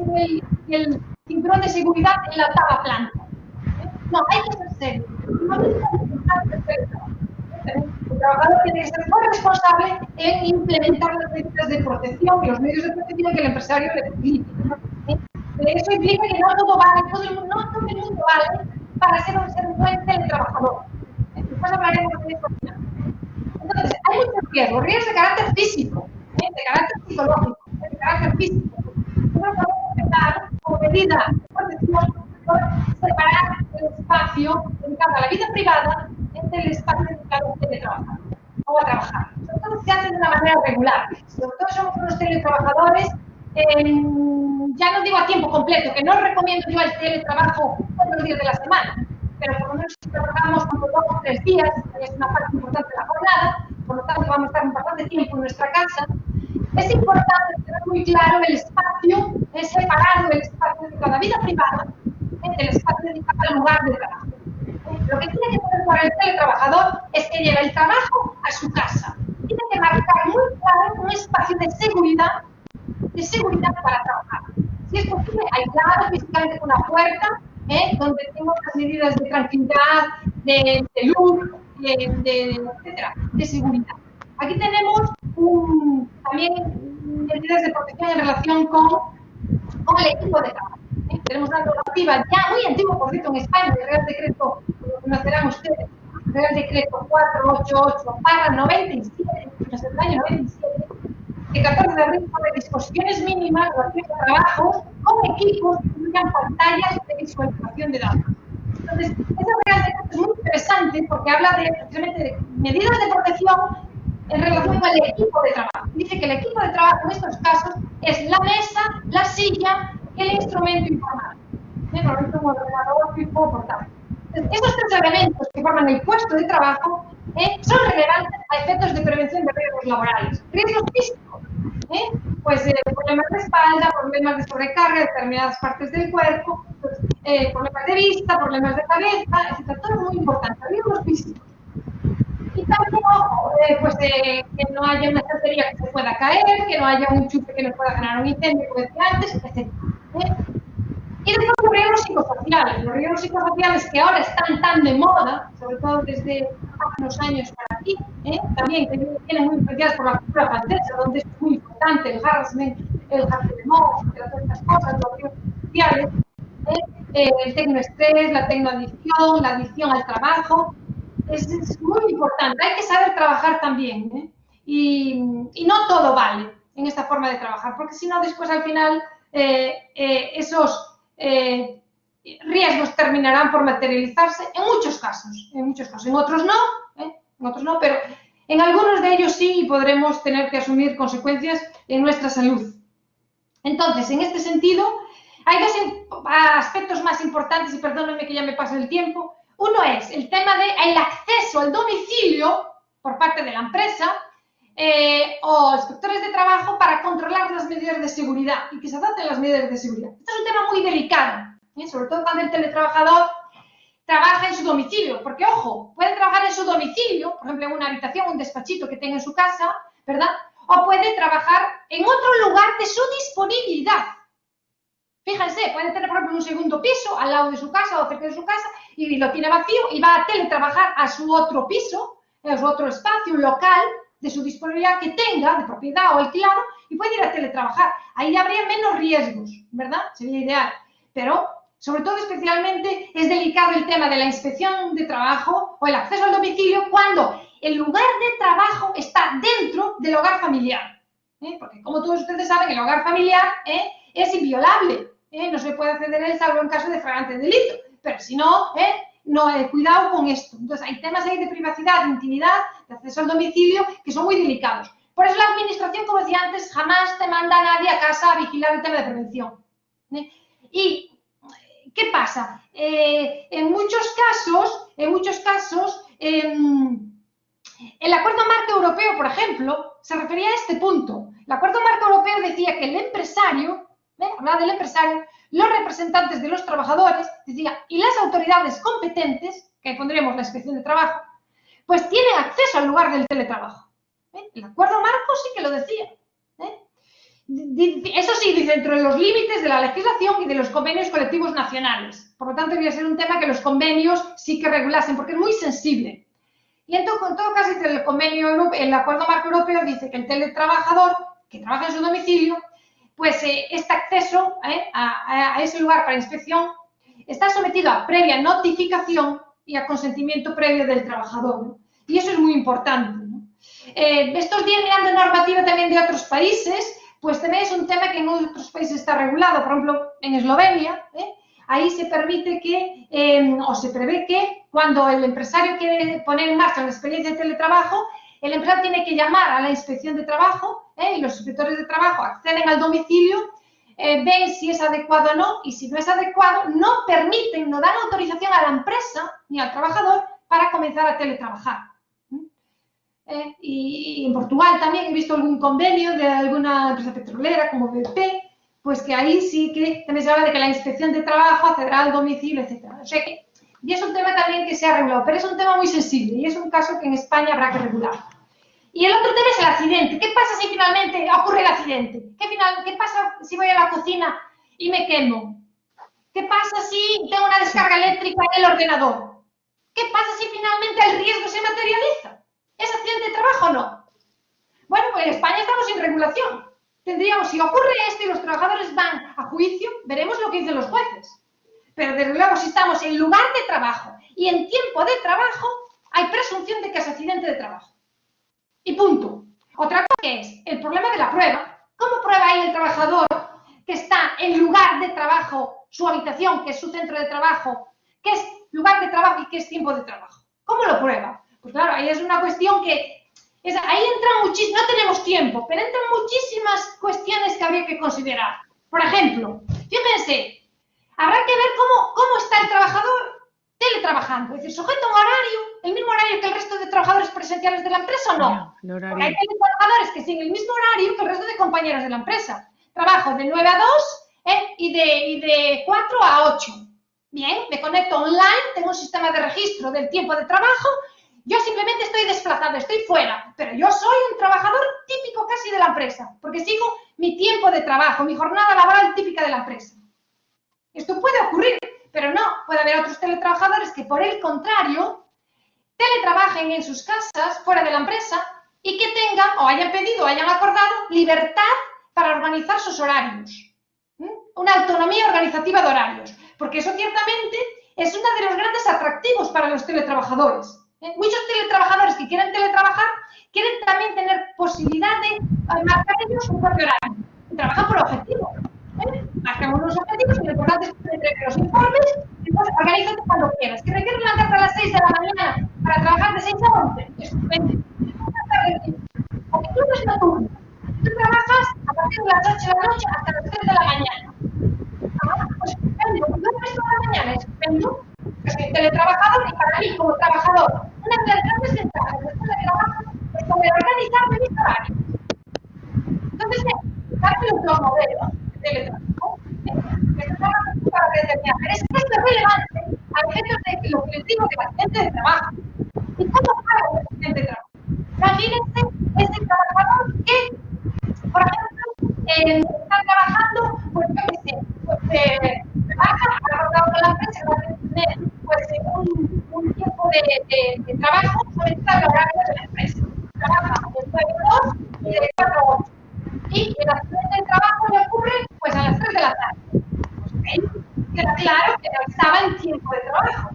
el cinturón de seguridad en la octava planta. No, hay que ser serio. No hay que ser perfecto. El trabajador tiene que ser muy responsable en implementar las medidas de protección y los medios de protección que el empresario le facilite. Eso implica que no todo vale, no todo el mundo vale para ser un buen teletrabajador. Después hablaremos de eso. Entonces, hay muchos riesgos de carácter físico, de carácter psicológico, de carácter físico. Nosotros podemos empezar como medida de protección por separar el espacio dedicado a la vida privada del espacio dedicado al teletrabajo o a trabajar. Sobre todo se hace de una manera regular. Sobre todo somos unos teletrabajadores, ya no digo a tiempo completo, que no recomiendo yo el teletrabajo todos los días de la semana, pero por lo menos si trabajamos como 2 o 3 días, es una parte importante de la jornada, por lo tanto vamos a estar bastante tiempo en nuestra casa. Es importante tener muy claro el espacio, separado el espacio de cada vida privada del espacio dedicado al lugar de trabajo. Lo que tiene que hacer para el teletrabajador es que lleve el trabajo a su casa. Tiene que marcar muy claro un espacio de seguridad para trabajar. Si es posible, aislado físicamente con una puerta, donde tengo las medidas de tranquilidad, de luz, etcétera, de seguridad. Aquí tenemos también medidas de protección en relación con el equipo de trabajo. Tenemos una normativa ya muy antigua, por cierto, en España, el Real Decreto, lo conocerán ustedes, Real Decreto 488/97, desde el año 97, de 14 de abril sobre disposiciones mínimas relativas a trabajos con equipos que incluyan pantallas de visualización de datos. Entonces, ese Real Decreto es muy interesante porque habla precisamente de medidas de protección en relación con el equipo de trabajo. Dice que el equipo de trabajo en estos casos es la mesa, la silla y el instrumento informático. Normalmente un ordenador tipo portátil. Esos 3 elementos que forman el puesto de trabajo son relevantes a efectos de prevención de riesgos laborales. Riesgos físicos, problemas de espalda, problemas de sobrecarga de determinadas partes del cuerpo, problemas de vista, problemas de cabeza, etc. Todo es muy importante. Riesgos físicos. Y también, que no haya una estantería que se pueda caer, que no haya un enchufe que nos pueda generar un incendio, como decía antes, etc. Y después los riesgos psicosociales. Los riesgos psicosociales que ahora están tan de moda, sobre todo desde hace unos años para aquí, también que vienen muy influenciadas por la cultura francesa, donde es muy importante el harassment, el harcèlement, todas estas cosas, los riesgos sociales, el tecnoestrés, la tecnoadicción, la adicción al trabajo. Es muy importante, hay que saber trabajar también, y no todo vale en esta forma de trabajar, porque si no después al final esos riesgos terminarán por materializarse en muchos casos, en otros no, pero en algunos de ellos sí y podremos tener que asumir consecuencias en nuestra salud. Entonces, en este sentido, hay 2 aspectos más importantes, y perdónenme que ya me pasa el tiempo. Uno es el tema del acceso al domicilio por parte de la empresa o inspectores de trabajo para controlar las medidas de seguridad y que se adopten las medidas de seguridad. Este es un tema muy delicado, sobre todo cuando el teletrabajador trabaja en su domicilio, porque, ojo, puede trabajar en su domicilio, por ejemplo, en una habitación, un despachito que tenga en su casa, ¿verdad? O puede trabajar en otro lugar de su disponibilidad. Fíjense, puede tener, por ejemplo, un segundo piso al lado de su casa o cerca de su casa y lo tiene vacío y va a teletrabajar a su otro piso, a su otro espacio, un local de su disponibilidad que tenga, de propiedad o alquilado, y puede ir a teletrabajar. Ahí habría menos riesgos, ¿verdad? Sería ideal. Pero, sobre todo, especialmente, es delicado el tema de la inspección de trabajo o el acceso al domicilio cuando el lugar de trabajo está dentro del hogar familiar. Porque, como todos ustedes saben, el hogar familiar es inviolable. No se puede acceder a él salvo en caso de flagrante delito. Pero si no, cuidado con esto. Entonces, hay temas ahí de privacidad, de intimidad, de acceso al domicilio, que son muy delicados. Por eso la administración, como decía antes, jamás te manda a nadie a casa a vigilar el tema de prevención. ¿Y qué pasa? En muchos casos, el Acuerdo Marco Europeo, por ejemplo, se refería a este punto. El Acuerdo Marco Europeo decía que el empresario, hablaba del empresario, los representantes de los trabajadores, decía, y las autoridades competentes, que pondremos la inspección de trabajo, pues tienen acceso al lugar del teletrabajo. El acuerdo marco sí que lo decía. Eso sí, dentro de los límites de la legislación y de los convenios colectivos nacionales. Por lo tanto, debería ser un tema que los convenios sí que regulasen, porque es muy sensible. Y en todo caso, el acuerdo marco europeo dice que el teletrabajador que trabaja en su domicilio, pues este acceso a ese lugar para inspección está sometido a previa notificación y a consentimiento previo del trabajador, ¿no? Y eso es muy importante, ¿no? Estos días, mirando normativa también de otros países, pues también es un tema que en otros países está regulado. Por ejemplo, en Eslovenia, ahí se permite que, o se prevé que, cuando el empresario quiere poner en marcha una experiencia de teletrabajo, el empresario tiene que llamar a la inspección de trabajo, y los inspectores de trabajo acceden al domicilio, ven si es adecuado o no, y si no es adecuado, no dan autorización a la empresa ni al trabajador para comenzar a teletrabajar. Y en Portugal también he visto algún convenio de alguna empresa petrolera como BP, pues que ahí sí que también se habla de que la inspección de trabajo accederá al domicilio, etc. O sea que, y es un tema también que se ha regulado, pero es un tema muy sensible y es un caso que en España habrá que regular. Y el otro tema es el accidente. ¿Qué pasa si finalmente ocurre el accidente? ¿Qué pasa si voy a la cocina y me quemo? ¿Qué pasa si tengo una descarga eléctrica en el ordenador? ¿Qué pasa si finalmente el riesgo se materializa? ¿Es accidente de trabajo o no? Bueno, pues en España estamos sin regulación. Tendríamos, si ocurre esto y los trabajadores van a juicio, veremos lo que dicen los jueces. Pero desde luego, si estamos en lugar de trabajo y en tiempo de trabajo, hay presunción de que es accidente de trabajo. Y punto. Otra cosa que es el problema de la prueba. ¿Cómo prueba ahí el trabajador que está en lugar de trabajo, su habitación, que es su centro de trabajo, que es lugar de trabajo y que es tiempo de trabajo? ¿Cómo lo prueba? Pues claro, ahí es una cuestión que... ahí entran muchísimas... No tenemos tiempo, pero entran muchísimas cuestiones que habría que considerar. Por ejemplo, fíjense, habrá que ver cómo está el trabajador teletrabajando. Es decir, sujeto a un horario, el mismo horario que el resto de trabajadores presenciales de la empresa o no. Porque hay teletrabajadores que siguen el mismo horario que el resto de compañeros de la empresa. Trabajo de 9 a 2 y de 4 a 8. Bien, me conecto online, tengo un sistema de registro del tiempo de trabajo. Yo simplemente estoy desplazada, estoy fuera, pero yo soy un trabajador típico casi de la empresa, porque sigo mi tiempo de trabajo, mi jornada laboral típica de la empresa. Esto puede ocurrir, pero no, puede haber otros teletrabajadores que, por el contrario, teletrabajen en sus casas, fuera de la empresa, y que tengan, o hayan pedido, o hayan acordado, libertad para organizar sus horarios. Una autonomía organizativa de horarios, porque eso ciertamente es uno de los grandes atractivos para los teletrabajadores. Muchos teletrabajadores que quieren teletrabajar quieren también tener posibilidad de marcar ellos su propio horario. Trabajan por objetivos. Marcan unos objetivos y lo importante es que entreguen los informes y entonces organízate cuando quieras. Que requieres levantarte a las 6 de la mañana para trabajar de 6 a 11. Estupendo. O que tú no es nocturno. Tú trabajas a partir de las 8 de la noche hasta las 3 de la mañana. Pues estupendo. ¿Tú duermes toda la mañana? Estupendo. Yo soy teletrabajador y para mí, como trabajador, una de las grandes ventajas del teletrabajo es poder organizarme mis horarios. Entonces, darle otro modelo de teletrabajo, para determinar. Pero esto es relevante a efectos de lo que les digo del accidente de trabajo. ¿Y cómo paga el accidente de trabajo? Imagínense ese trabajador que, por ejemplo, está trabajando, pues yo qué sé, trabaja, ha acordado con la empresa, va a tener pues, un tiempo de trabajo sometido al horario de la empresa. Trabaja de 9 a 2 y de 4 a 8. Y el accidente de trabajo le ocurre pues a las 3 de la tarde. Pues, queda claro que no estaba en tiempo de trabajo.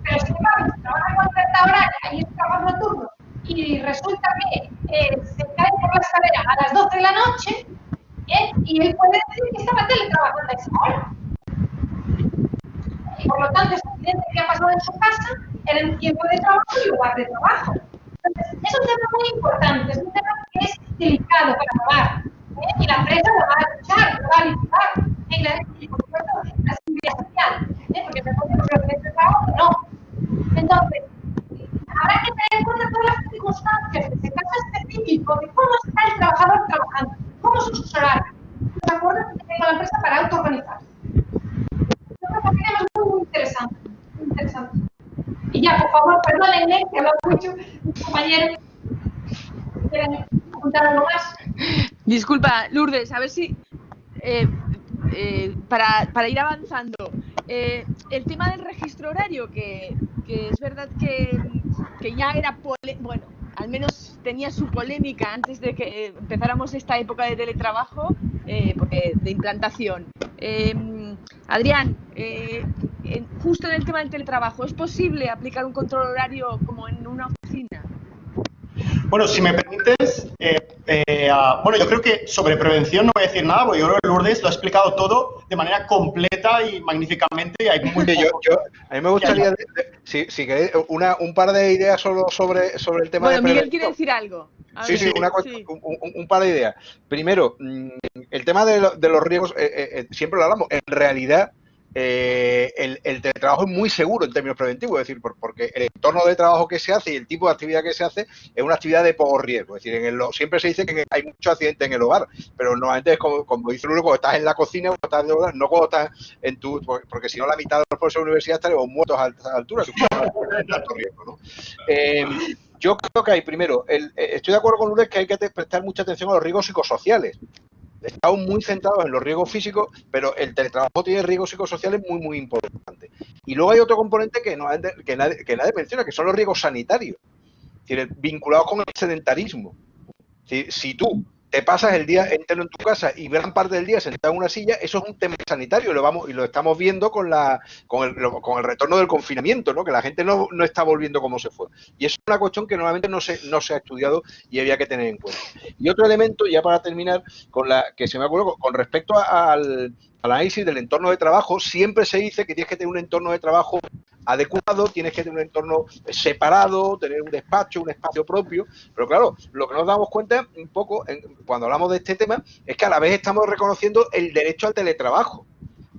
Pero sin embargo, si trabaja con cierta horaria y es trabajo nocturno y resulta que se cae por la escalera a las 12 de la noche, y él puede decir que estaba teletrabajando a esa hora. Y por lo tanto, ese accidente que ha pasado en su casa era en tiempo de trabajo y lugar de trabajo. Entonces, es un tema muy importante, es un tema que es delicado para probar. Y la empresa lo va a luchar, lo va a litigar. Y por supuesto, la seguridad social. Porque se puede hacer el trabajo, no. Entonces, habrá que tener en cuenta todas las circunstancias de ese caso específico de cómo está el trabajador trabajando, cómo son sus horarios, los acuerdos que tiene con la empresa para autoorganizarse. Yo creo que es muy interesante, muy interesante. Y ya, por favor, perdónenme, que hablo mucho, mis compañeros. Disculpa, Lourdes, a ver si para ir avanzando, el tema del registro horario, que es verdad que ya era bueno, al menos tenía su polémica antes de que empezáramos esta época de teletrabajo, de implantación. Adrián, justo en el tema del teletrabajo, ¿es posible aplicar un control horario como en una oficina? Bueno, si me permites, bueno, yo creo que sobre prevención no voy a decir nada, porque yo creo que Lourdes lo ha explicado todo de manera completa y magníficamente. Y hay muy a mí me gustaría, si queréis, un par de ideas solo sobre el tema de prevención. Miguel quiere decir algo. Un par de ideas. Primero, el tema de los riesgos, siempre lo hablamos, en realidad el teletrabajo es muy seguro en términos preventivos, es decir, porque el entorno de trabajo que se hace y el tipo de actividad que se hace es una actividad de poco riesgo. Es decir, siempre se dice que hay muchos accidentes en el hogar, pero normalmente es como dice Lourdes, cuando estás en la cocina, cuando estás en el hogar, no cuando estás porque si no la mitad de los profesores de la universidad estaremos muertos a esa altura, es alto riesgo, ¿no? Yo creo que hay, primero, estoy de acuerdo con Lourdes que hay que prestar mucha atención a los riesgos psicosociales. Estamos muy centrados en los riesgos físicos, pero el teletrabajo tiene riesgos psicosociales muy, muy importantes. Y luego hay otro componente que nadie menciona, que son los riesgos sanitarios, es decir, vinculados con el sedentarismo. Si tú te pasas el día entero en tu casa y gran parte del día sentado en una silla, eso es un tema sanitario y lo estamos viendo con el retorno del confinamiento, ¿no? Que la gente no está volviendo como se fue. Y eso es una cuestión que normalmente no se ha estudiado y había que tener en cuenta. Y otro elemento, ya para terminar, que se me acuerdo, con respecto al análisis del entorno de trabajo, siempre se dice que tienes que tener un entorno de trabajo adecuado, tienes que tener un entorno separado, tener un despacho, un espacio propio, pero claro, lo que nos damos cuenta un poco cuando hablamos de este tema es que a la vez estamos reconociendo el derecho al teletrabajo.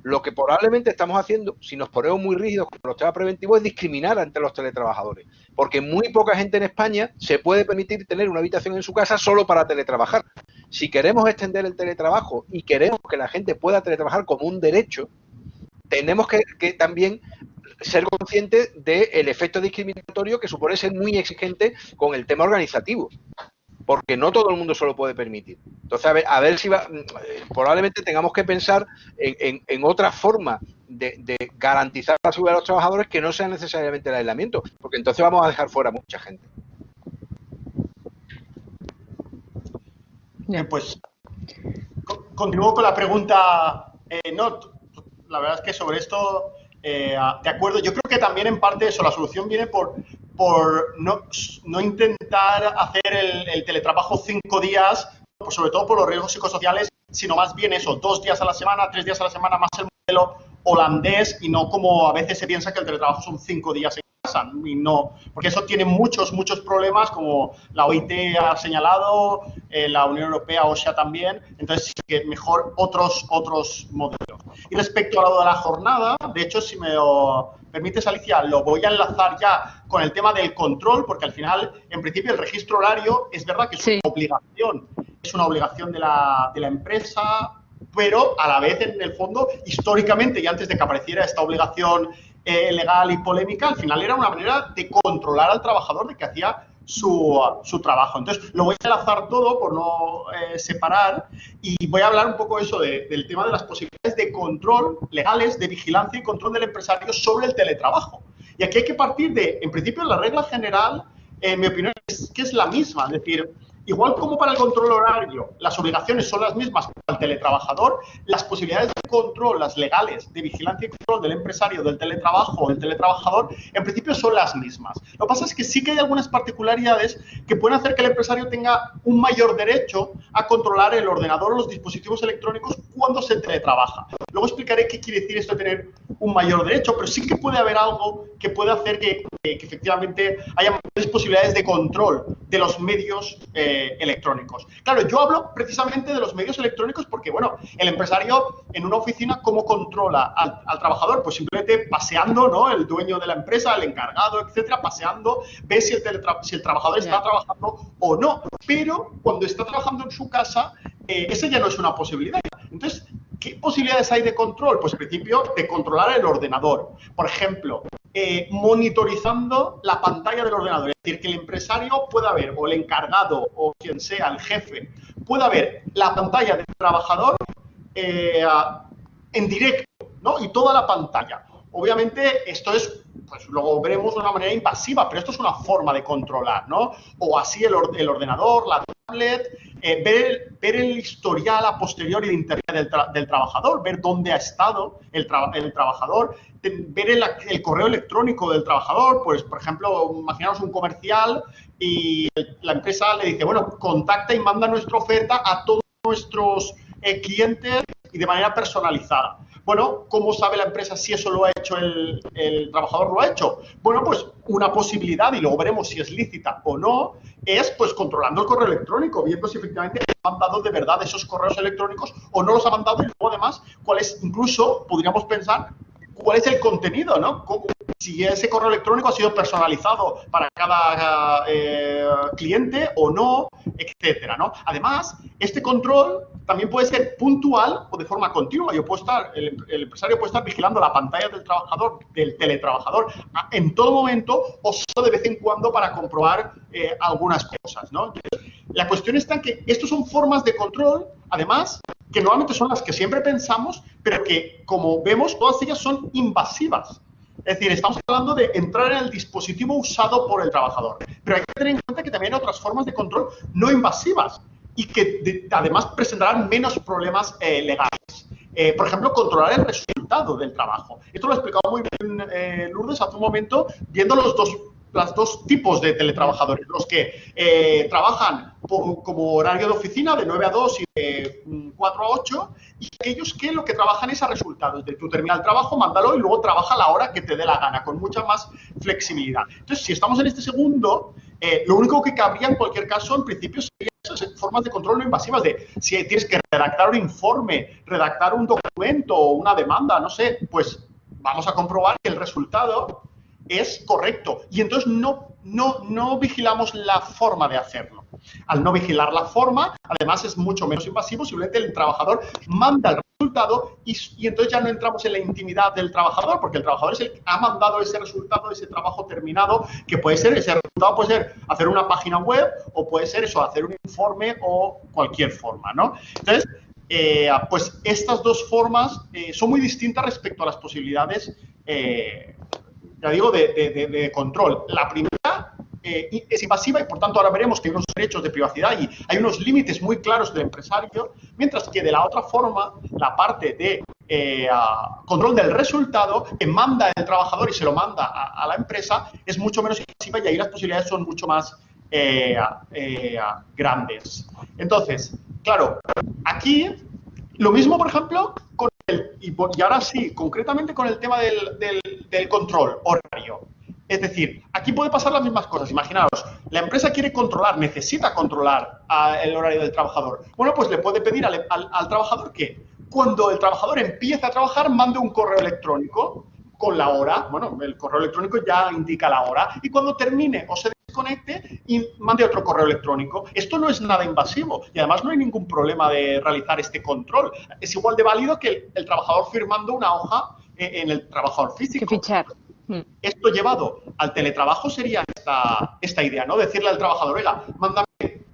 Lo que probablemente estamos haciendo, si nos ponemos muy rígidos con los temas preventivos, es discriminar ante los teletrabajadores, porque muy poca gente en España se puede permitir tener una habitación en su casa solo para teletrabajar. Si queremos extender el teletrabajo y queremos que la gente pueda teletrabajar como un derecho, tenemos que también ser conscientes del efecto discriminatorio que supone ser muy exigente con el tema organizativo, porque no todo el mundo se lo puede permitir. Entonces, a ver si probablemente tengamos que pensar en otra forma de garantizar la seguridad de los trabajadores que no sea necesariamente el aislamiento, porque entonces vamos a dejar fuera a mucha gente. Pues continúo con la pregunta. La verdad es que sobre esto, de acuerdo, yo creo que también en parte eso, la solución viene por no intentar hacer el teletrabajo 5 días, pues sobre todo por los riesgos psicosociales, sino más bien eso, 2 días a la semana, 3 días a la semana, más el modelo holandés, y no como a veces se piensa que el teletrabajo son 5 días en casa, y no, porque eso tiene muchos problemas, como la OIT ha señalado, la Unión Europea, OSHA también, entonces sí que mejor otros modelos. Y respecto a lo de la jornada, de hecho, si me lo permites, Alicia, lo voy a enlazar ya con el tema del control, porque al final, en principio, el registro horario es verdad que es una obligación de la empresa, pero a la vez, en el fondo, históricamente, y antes de que apareciera esta obligación legal y polémica, al final era una manera de controlar al trabajador de que hacía su trabajo. Entonces, lo voy a enlazar todo por no separar, y voy a hablar un poco eso del tema de las posibilidades de control legales, de vigilancia y control del empresario sobre el teletrabajo. Y aquí hay que partir en principio, la regla general, en mi opinión, es que es la misma, es decir, igual como para el control horario, las obligaciones son las mismas para el teletrabajador, las posibilidades de control, las legales, de vigilancia y control del empresario, del teletrabajo o del teletrabajador, en principio son las mismas. Lo que pasa es que sí que hay algunas particularidades que pueden hacer que el empresario tenga un mayor derecho a controlar el ordenador o los dispositivos electrónicos cuando se teletrabaja. Luego explicaré qué quiere decir esto de tener un mayor derecho, pero sí que puede haber algo que puede hacer que efectivamente haya mayores posibilidades de control de los medios electrónicos. Claro, yo hablo precisamente de los medios electrónicos porque, bueno, el empresario en una oficina, ¿cómo controla al trabajador? Pues simplemente paseando, ¿no? El dueño de la empresa, el encargado, etcétera, paseando, ve si el trabajador está trabajando o no. Pero cuando está trabajando en su casa, esa ya no es una posibilidad. Entonces, ¿qué posibilidades hay de control? Pues, en principio, de controlar el ordenador. Por ejemplo, monitorizando la pantalla del ordenador. Es decir, que el empresario pueda ver, o el encargado, o quien sea, el jefe, pueda ver la pantalla del trabajador en directo, ¿no? Y toda la pantalla. Obviamente esto es, pues luego veremos de una manera invasiva, pero esto es una forma de controlar, ¿no? O así el ordenador, la tablet, ver el historial a posteriori de internet del trabajador, ver dónde ha estado el trabajador, ver el correo electrónico del trabajador, pues por ejemplo, imaginaos un comercial y la empresa le dice, bueno, contacta y manda nuestra oferta a todos nuestros clientes y de manera personalizada. Bueno, ¿cómo sabe la empresa si eso lo ha hecho el trabajador lo ha hecho? Bueno, pues una posibilidad, y luego veremos si es lícita o no, es pues controlando el correo electrónico, viendo si efectivamente ha mandado de verdad esos correos electrónicos o no los ha mandado, y luego además, incluso podríamos pensar cuál es el contenido, ¿no? Si ese correo electrónico ha sido personalizado para cada cliente o no, etcétera, ¿no? Además, este control también puede ser puntual o de forma continua. El empresario puede estar vigilando la pantalla del trabajador, del teletrabajador, en todo momento o solo de vez en cuando para comprobar algunas cosas, ¿no? Entonces, la cuestión está en que estos son formas de control, además, que normalmente son las que siempre pensamos, pero que, como vemos, todas ellas son invasivas. Es decir, estamos hablando de entrar en el dispositivo usado por el trabajador. Pero hay que tener en cuenta que también hay otras formas de control no invasivas y que además presentarán menos problemas legales. Por ejemplo, controlar el resultado del trabajo. Esto lo ha explicado muy bien Lourdes hace un momento, viendo los dos tipos de teletrabajadores. Los que trabajan como horario de oficina de 9 a 2 y de 4 a 8, y aquellos que lo que trabajan es a resultados. De tu termina el trabajo, mándalo y luego trabaja a la hora que te dé la gana, con mucha más flexibilidad. Entonces, si estamos en este segundo, lo único que cabría en cualquier caso, en principio, serían esas formas de control no invasivas de si tienes que redactar un informe, redactar un documento o una demanda, no sé, pues vamos a comprobar que el resultado es correcto. Y entonces no vigilamos la forma de hacerlo. Al no vigilar la forma, además es mucho menos invasivo, simplemente el trabajador manda el resultado y entonces ya no entramos en la intimidad del trabajador, porque el trabajador es el que ha mandado ese resultado, ese trabajo terminado, que puede ser, ese resultado puede ser hacer una página web o puede ser eso, hacer un informe o cualquier forma, ¿no? Entonces, pues estas dos formas son muy distintas respecto a las posibilidades, ya digo, de control. La primera es invasiva y, por tanto, ahora veremos que hay unos derechos de privacidad y hay unos límites muy claros del empresario, mientras que de la otra forma, la parte de control del resultado que manda el trabajador y se lo manda a la empresa es mucho menos invasiva y ahí las posibilidades son mucho más grandes. Entonces, claro, aquí lo mismo, por ejemplo, y ahora sí, concretamente con el tema del control horario. Es decir, aquí puede pasar las mismas cosas. Imaginaos, la empresa quiere controlar, necesita controlar el horario del trabajador. Bueno, pues le puede pedir al trabajador que cuando el trabajador empiece a trabajar mande un correo electrónico con la hora. Bueno, el correo electrónico ya indica la hora. Y cuando termine o se desconecte y mande otro correo electrónico. Esto no es nada invasivo y además no hay ningún problema de realizar este control. Es igual de válido que el trabajador firmando una hoja en el trabajador físico. Que fichar. Esto llevado al teletrabajo sería esta idea, ¿no? Decirle al trabajador, oiga, mándame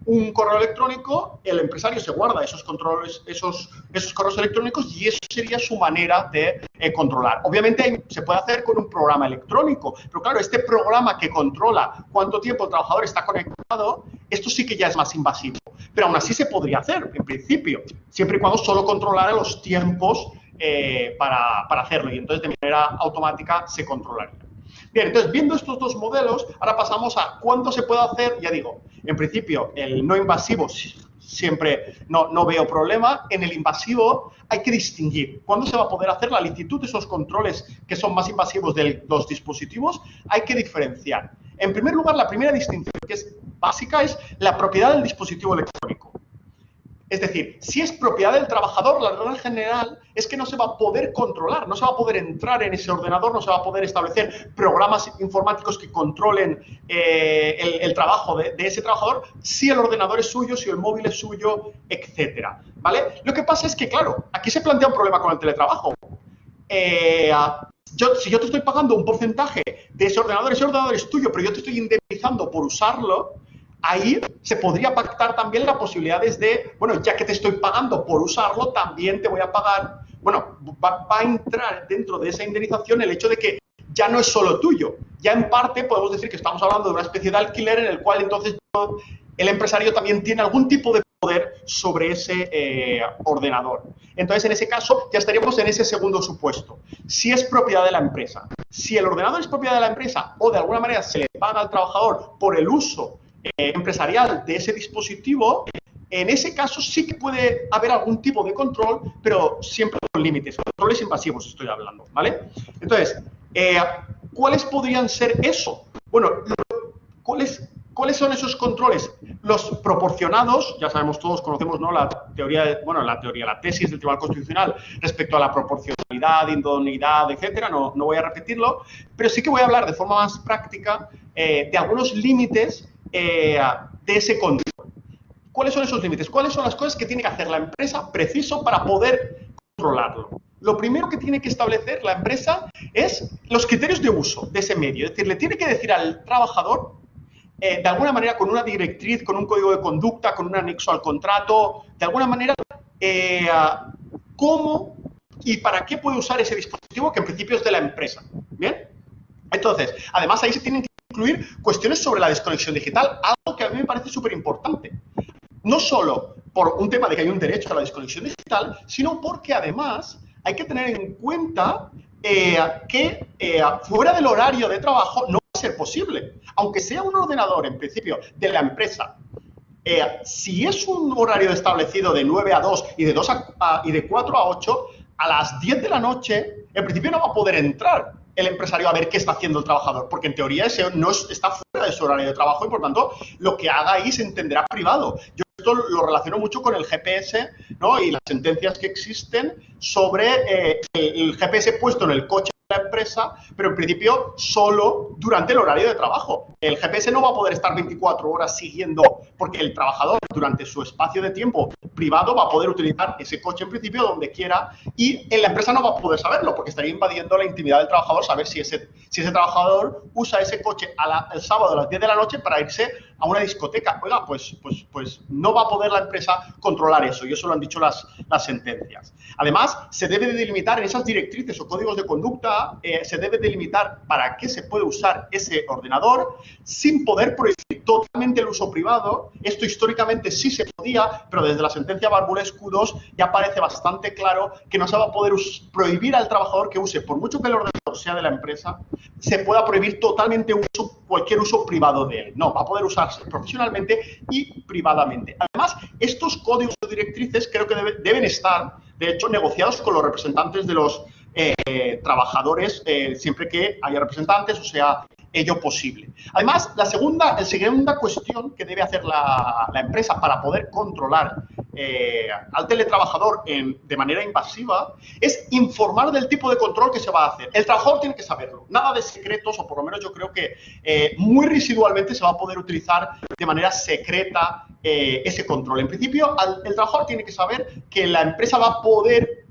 un correo electrónico, el empresario se guarda esos correos electrónicos y eso sería su manera de controlar. Obviamente se puede hacer con un programa electrónico, pero claro, este programa que controla cuánto tiempo el trabajador está conectado, esto sí que ya es más invasivo. Pero aún así se podría hacer, en principio, siempre y cuando solo controlara los tiempos para hacerlo y entonces de manera automática se controlaría. Bien, entonces viendo estos dos modelos, ahora pasamos a cuándo se puede hacer. Ya digo, en principio el no invasivo siempre no veo problema. En el invasivo hay que distinguir cuándo se va a poder hacer la licitud de esos controles que son más invasivos de los dispositivos. Hay que diferenciar. En primer lugar, la primera distinción que es básica es la propiedad del dispositivo electrónico. Es decir, si es propiedad del trabajador, la regla general es que no se va a poder controlar, no se va a poder entrar en ese ordenador, no se va a poder establecer programas informáticos que controlen el trabajo de ese trabajador si el ordenador es suyo, si el móvil es suyo, etcétera, ¿vale? Lo que pasa es que, claro, aquí se plantea un problema con el teletrabajo. Si yo te estoy pagando un porcentaje de ese ordenador es tuyo, pero yo te estoy indemnizando por usarlo, ahí se podría pactar también las posibilidades de, bueno, ya que te estoy pagando por usarlo, también te voy a pagar, bueno, va a entrar dentro de esa indemnización el hecho de que ya no es solo tuyo. Ya en parte podemos decir que estamos hablando de una especie de alquiler en el cual entonces el empresario también tiene algún tipo de poder sobre ese ordenador. Entonces, en ese caso, ya estaríamos en ese segundo supuesto. Si es propiedad de la empresa. Si el ordenador es propiedad de la empresa o de alguna manera se le paga al trabajador por el uso empresarial de ese dispositivo, en ese caso sí que puede haber algún tipo de control, pero siempre con límites. Controles invasivos estoy hablando, ¿vale? Entonces, ¿cuáles podrían ser eso? Bueno, ¿cuáles son esos controles? Los proporcionados, ya sabemos todos, conocemos, ¿no?, la tesis del Tribunal Constitucional respecto a la proporcionalidad, idoneidad, etcétera. No voy a repetirlo, pero sí que voy a hablar de forma más práctica de algunos límites de ese control. ¿Cuáles son esos límites? ¿Cuáles son las cosas que tiene que hacer la empresa preciso para poder controlarlo? Lo primero que tiene que establecer la empresa es los criterios de uso de ese medio. Es decir, le tiene que decir al trabajador, de alguna manera, con una directriz, con un código de conducta, con un anexo al contrato, de alguna manera, cómo y para qué puede usar ese dispositivo que en principio es de la empresa. ¿Bien? Entonces, además ahí se tienen que incluir cuestiones sobre la desconexión digital, algo que a mí me parece súper importante. No solo por un tema de que hay un derecho a la desconexión digital, sino porque además hay que tener en cuenta que fuera del horario de trabajo no va a ser posible. Aunque sea un ordenador, en principio, de la empresa, si es un horario establecido de 9 a 2 y de 4 a 8, a las 10 de la noche, en principio no va a poder entrar el empresario a ver qué está haciendo el trabajador, porque en teoría ese no está fuera de su horario de trabajo y, por tanto, lo que haga ahí se entenderá privado. Yo esto lo relaciono mucho con el GPS, ¿no?, y las sentencias que existen sobre el GPS puesto en el coche de la empresa, pero en principio solo durante el horario de trabajo. El GPS no va a poder estar 24 horas siguiendo, porque el trabajador durante su espacio de tiempo privado va a poder utilizar ese coche en principio donde quiera, y en la empresa no va a poder saberlo, porque estaría invadiendo la intimidad del trabajador saber si ese trabajador usa ese coche el sábado a las 10 de la noche para irse a una discoteca. Oiga, pues no va a poder la empresa controlar eso, y eso lo han dicho las sentencias. Además, se debe de delimitar en esas directrices o códigos de conducta, se debe delimitar para qué se puede usar ese ordenador sin poder prohibir totalmente el uso privado. Esto históricamente sí se podía, pero desde la sentencia Barbulescu II ya parece bastante claro que no se va a poder prohibir al trabajador que use, por mucho que el ordenador sea de la empresa, se pueda prohibir totalmente cualquier uso privado de él. No, va a poder usarse profesionalmente y privadamente. Además, estos códigos o directrices creo que deben estar, de hecho, negociados con los representantes de los trabajadores, siempre que haya representantes o sea ello posible. Además, la segunda cuestión que debe hacer la empresa para poder controlar al teletrabajador de manera invasiva es informar del tipo de control que se va a hacer. El trabajador tiene que saberlo. Nada de secretos, o por lo menos yo creo que muy residualmente se va a poder utilizar de manera secreta ese control. En principio, el trabajador tiene que saber que la empresa va a poder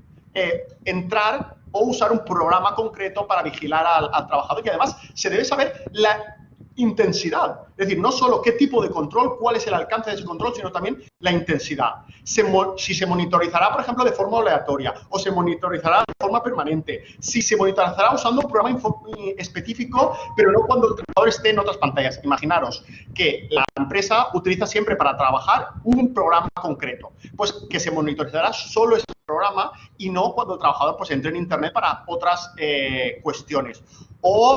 entrar o usar un programa concreto para vigilar al trabajador, y además se debe saber la intensidad, es decir, no solo qué tipo de control, cuál es el alcance de ese control, sino también la intensidad. Si se monitorizará, por ejemplo, de forma aleatoria o se monitorizará de forma permanente, si se monitorizará usando un programa específico, pero no cuando el trabajador esté en otras pantallas. Imaginaros que la empresa utiliza siempre para trabajar un programa concreto, pues que se monitorizará solo ese programa y no cuando el trabajador pues entre en internet para otras cuestiones. O,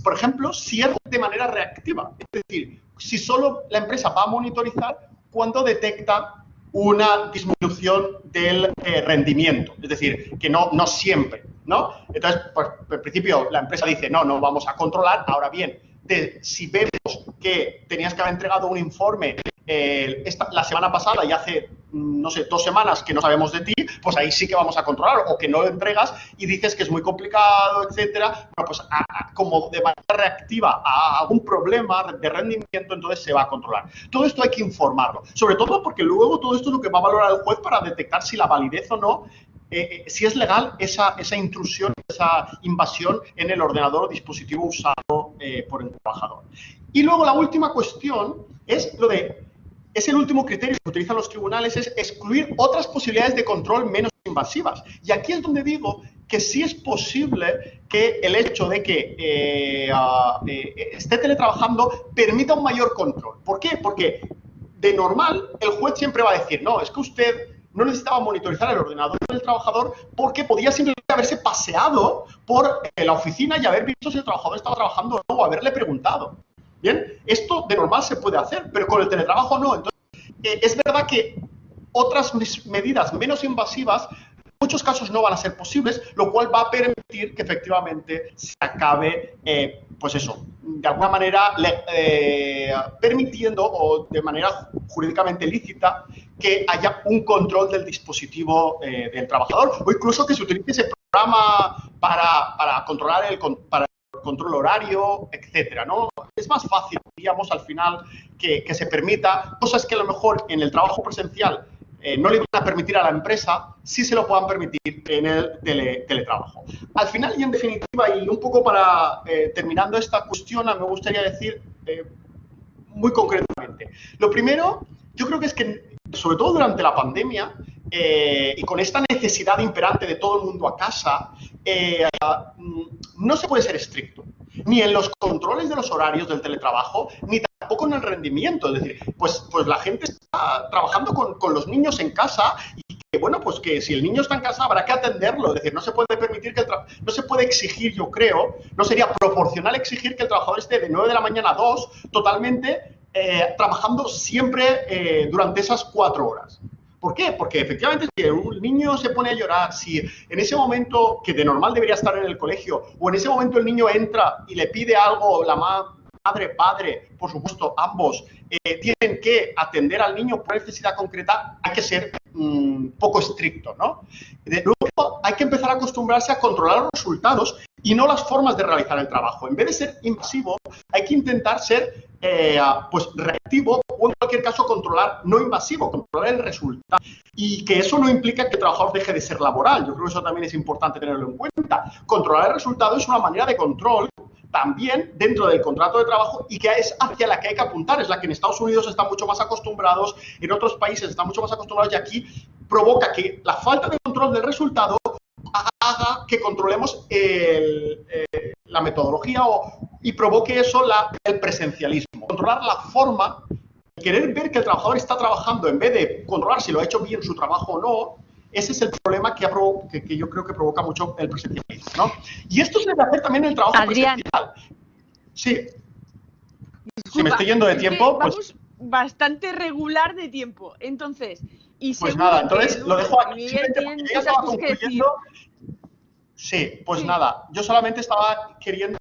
por ejemplo, si es de manera reactiva, es decir, si solo la empresa va a monitorizar cuando detecta una disminución del rendimiento, es decir, que no siempre, ¿no? Entonces, pues, en principio, la empresa dice, no vamos a controlar. Ahora bien, si vemos que tenías que haber entregado un informe la semana pasada y hace, no sé, 2 semanas que no sabemos de ti, pues ahí sí que vamos a controlar, o que no lo entregas y dices que es muy complicado, etcétera. Bueno, pues como de manera reactiva a algún problema de rendimiento, entonces se va a controlar. Todo esto hay que informarlo, sobre todo porque luego todo esto es lo que va a valorar el juez para detectar si la validez o no, si es legal esa intrusión, esa invasión en el ordenador o dispositivo usado por el trabajador. Y luego la última cuestión es es el último criterio que utilizan los tribunales, es excluir otras posibilidades de control menos invasivas. Y aquí es donde digo que sí es posible que el hecho de que esté teletrabajando permita un mayor control. ¿Por qué? Porque de normal el juez siempre va a decir, no, es que usted no necesitaba monitorizar el ordenador del trabajador porque podía simplemente haberse paseado por la oficina y haber visto si el trabajador estaba trabajando o no, o haberle preguntado. Bien, esto de normal se puede hacer, pero con el teletrabajo no. Entonces, es verdad que otras medidas menos invasivas en muchos casos no van a ser posibles, lo cual va a permitir que efectivamente se acabe, pues eso, de alguna manera permitiendo o de manera jurídicamente lícita que haya un control del dispositivo del trabajador, o incluso que se utilice ese programa para controlar control horario, etcétera, ¿no? Es más fácil, digamos, al final que se permita cosas que a lo mejor en el trabajo presencial no le van a permitir a la empresa, sí se lo puedan permitir en el teletrabajo. Al final y en definitiva, y un poco para terminando esta cuestión, me gustaría decir muy concretamente. Lo primero, yo creo que es que, sobre todo durante la pandemia, y con esta necesidad imperante de todo el mundo a casa, no se puede ser estricto, ni en los controles de los horarios del teletrabajo, ni tampoco en el rendimiento. Es decir, pues la gente está trabajando con los niños en casa y que, bueno, pues que si el niño está en casa habrá que atenderlo. Es decir, no se puede permitir no se puede exigir, yo creo, no sería proporcional exigir que el trabajador esté de 9 de la mañana a 2 totalmente trabajando siempre durante esas 4 horas. ¿Por qué? Porque efectivamente si un niño se pone a llorar, si en ese momento que de normal debería estar en el colegio, o en ese momento el niño entra y le pide algo, la madre, padre, por supuesto, ambos, tienen que atender al niño por necesidad concreta, hay que ser poco estricto, ¿no? Luego hay que empezar a acostumbrarse a controlar los resultados y no las formas de realizar el trabajo. En vez de ser invasivo, hay que intentar ser pues reactivo o en cualquier caso controlar, no invasivo, controlar el resultado. Y que eso no implica que el trabajador deje de ser laboral. Yo creo que eso también es importante tenerlo en cuenta. Controlar el resultado es una manera de control también dentro del contrato de trabajo y que es hacia la que hay que apuntar. Es la que en Estados Unidos están mucho más acostumbrados, en otros países están mucho más acostumbrados y aquí provoca que la falta de control del resultado haga que controlemos la metodología y provoque eso el presencialismo. Controlar la forma, querer ver que el trabajador está trabajando en vez de controlar si lo ha hecho bien su trabajo o no, ese es el problema que yo creo que provoca mucho el presencialismo, ¿no? Y esto se debe hacer también en el trabajo Adrián. presencial. Sí. Disculpa, Si me estoy yendo de tiempo, pues... Vamos bastante regular de tiempo. Entonces, pues nada, entonces lo dejo aquí. Miguel tiene muchas cosas que decir. Sí, pues sí. Nada, yo solamente estaba queriendo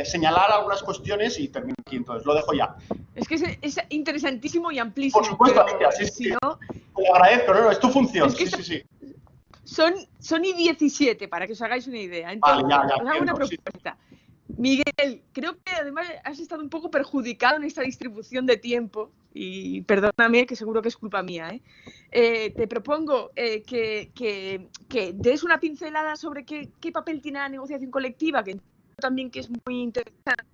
señalar algunas cuestiones y termino aquí, entonces lo dejo ya. Es que es interesantísimo y amplísimo. Por supuesto, pero sí, si no, te lo agradezco, no, es tu función, es que sí. Son y 17, para que os hagáis una idea. Entonces, vale, ya, os hago una propuesta. Sí. Miguel, creo que además has estado un poco perjudicado en esta distribución de tiempo y perdóname que seguro que es culpa mía. Te propongo que des una pincelada sobre qué papel tiene la negociación colectiva, que también que es muy interesante.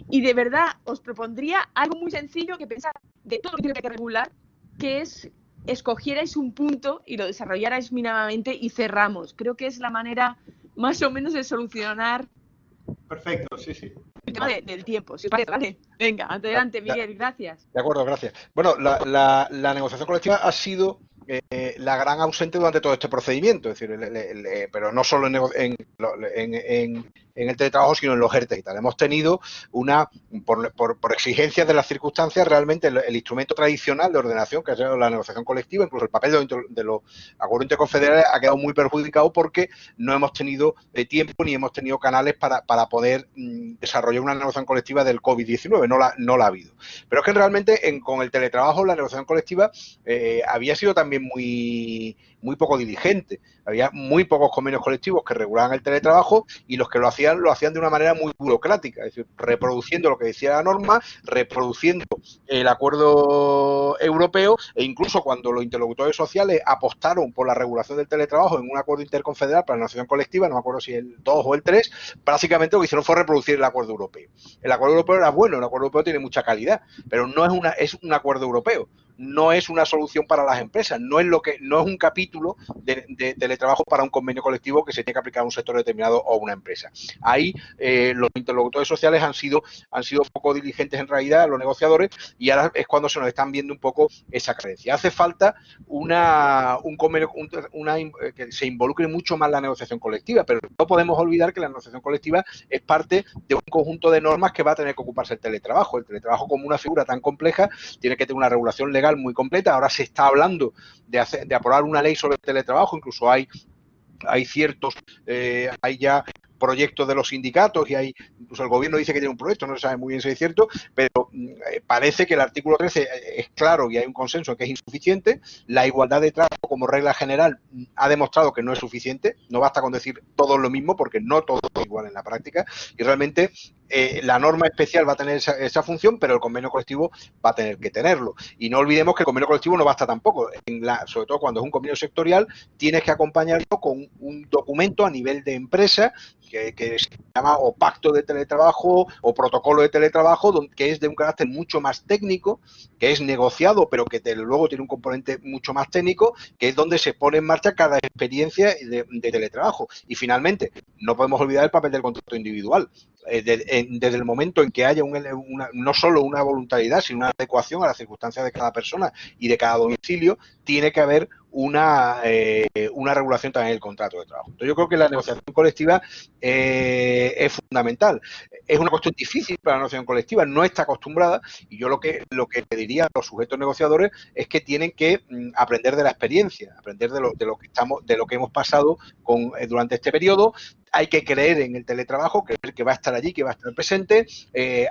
Y de verdad os propondría algo muy sencillo que pensar de todo lo que tiene que regular, que es escogierais un punto y lo desarrollarais mínimamente y cerramos. Creo que es la manera más o menos de solucionar. Perfecto, sí. El tema del tiempo, si os parece, ¿vale? Venga, adelante, Miguel, gracias. De acuerdo, gracias. Bueno, la negociación colectiva ha sido la gran ausente durante todo este procedimiento, es decir, pero no solo en el teletrabajo, sino en los ERTE y tal. Hemos tenido por exigencias de las circunstancias, realmente el instrumento tradicional de ordenación, que es la negociación colectiva, incluso el papel de los acuerdos interconfederales ha quedado muy perjudicado porque no hemos tenido tiempo ni hemos tenido canales para poder desarrollar una negociación colectiva del COVID-19, no la ha habido. Pero es que realmente con el teletrabajo la negociación colectiva había sido también también muy poco diligente. Había muy pocos convenios colectivos que regulaban el teletrabajo y los que lo hacían de una manera muy burocrática, es decir, reproduciendo lo que decía la norma, reproduciendo el acuerdo europeo, e incluso cuando los interlocutores sociales apostaron por la regulación del teletrabajo en un acuerdo interconfederal para la negociación colectiva, no me acuerdo si el 2 o el 3, básicamente lo que hicieron fue reproducir el acuerdo europeo. El acuerdo europeo era bueno, el acuerdo europeo tiene mucha calidad, pero no es un acuerdo europeo. No es una solución para las empresas, no es un capítulo de teletrabajo para un convenio colectivo que se tiene que aplicar a un sector determinado o a una empresa. Ahí los interlocutores sociales han sido poco diligentes en realidad, los negociadores, y ahora es cuando se nos están viendo un poco esa carencia. Hace falta un convenio que se involucre mucho más la negociación colectiva, pero no podemos olvidar que la negociación colectiva es parte de un conjunto de normas que va a tener que ocuparse el teletrabajo. El teletrabajo, como una figura tan compleja, tiene que tener una regulación legal muy completa. Ahora se está hablando de aprobar una ley sobre el teletrabajo, incluso hay ya proyectos de los sindicatos y incluso el gobierno dice que tiene un proyecto, no se sabe muy bien si es cierto, pero parece que el artículo 13 es claro y hay un consenso en que es insuficiente. La igualdad de trato como regla general ha demostrado que no es suficiente, no basta con decir todos lo mismo porque no todo es igual en la práctica, y realmente la norma especial va a tener esa función, pero el convenio colectivo va a tener que tenerlo. Y no olvidemos que el convenio colectivo no basta tampoco, sobre todo cuando es un convenio sectorial, tienes que acompañarlo con un documento a nivel de empresa que se llama o pacto de teletrabajo o protocolo de teletrabajo, que es de un carácter mucho más técnico, que es negociado, pero que luego tiene un componente mucho más técnico, que es donde se pone en marcha cada experiencia de teletrabajo. Y finalmente, no podemos olvidar el papel del contrato individual. Desde el momento en que haya no solo una voluntariedad, sino una adecuación a las circunstancias de cada persona y de cada domicilio, tiene que haber una regulación también del contrato de trabajo. Entonces, yo creo que la negociación colectiva es fundamental. Es una cuestión difícil para la negociación colectiva, no está acostumbrada, y yo lo que diría a los sujetos negociadores es que tienen que aprender de la experiencia, aprender de lo que hemos pasado durante este periodo. Hay que creer en el teletrabajo, creer que va a estar allí, que va a estar presente,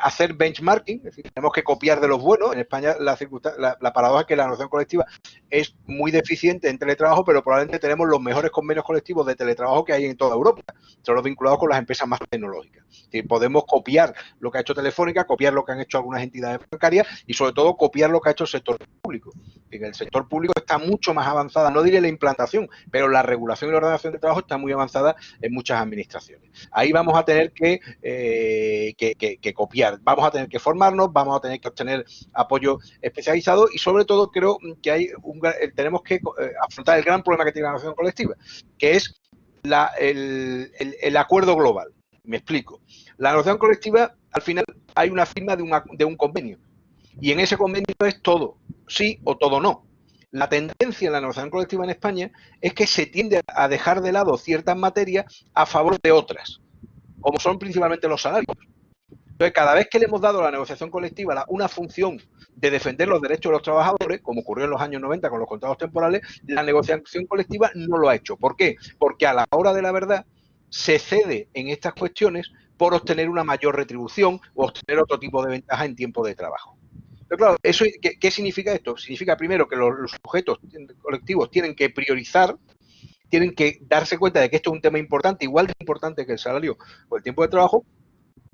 hacer benchmarking, es decir, tenemos que copiar de los buenos. En España la paradoja es que la negociación colectiva es muy deficiente en teletrabajo, pero probablemente tenemos los mejores convenios colectivos de teletrabajo que hay en toda Europa, son los vinculados con las empresas más tecnológicas. Es decir, podemos copiar lo que ha hecho Telefónica, copiar lo que han hecho algunas entidades bancarias y sobre todo copiar lo que ha hecho el sector público. En el sector público está mucho más avanzada, no diré la implantación, pero la regulación y la ordenación del trabajo está muy avanzada en muchas administraciones. Ahí vamos a tener que copiar, vamos a tener que formarnos, vamos a tener que obtener apoyo especializado y sobre todo creo que tenemos que afrontar el gran problema que tiene la negociación colectiva, que es el acuerdo global. Me explico. La negociación colectiva, al final, hay una firma de un convenio y en ese convenio es todo sí o todo no. La tendencia en la negociación colectiva en España es que se tiende a dejar de lado ciertas materias a favor de otras, como son principalmente los salarios. Entonces, cada vez que le hemos dado a la negociación colectiva una función de defender los derechos de los trabajadores, como ocurrió en los años 90 con los contratos temporales, la negociación colectiva no lo ha hecho. ¿Por qué? Porque a la hora de la verdad se cede en estas cuestiones por obtener una mayor retribución o obtener otro tipo de ventaja en tiempo de trabajo. Pero claro, ¿qué significa esto? Significa primero que los sujetos colectivos tienen que priorizar, tienen que darse cuenta de que esto es un tema importante, igual de importante que el salario o el tiempo de trabajo,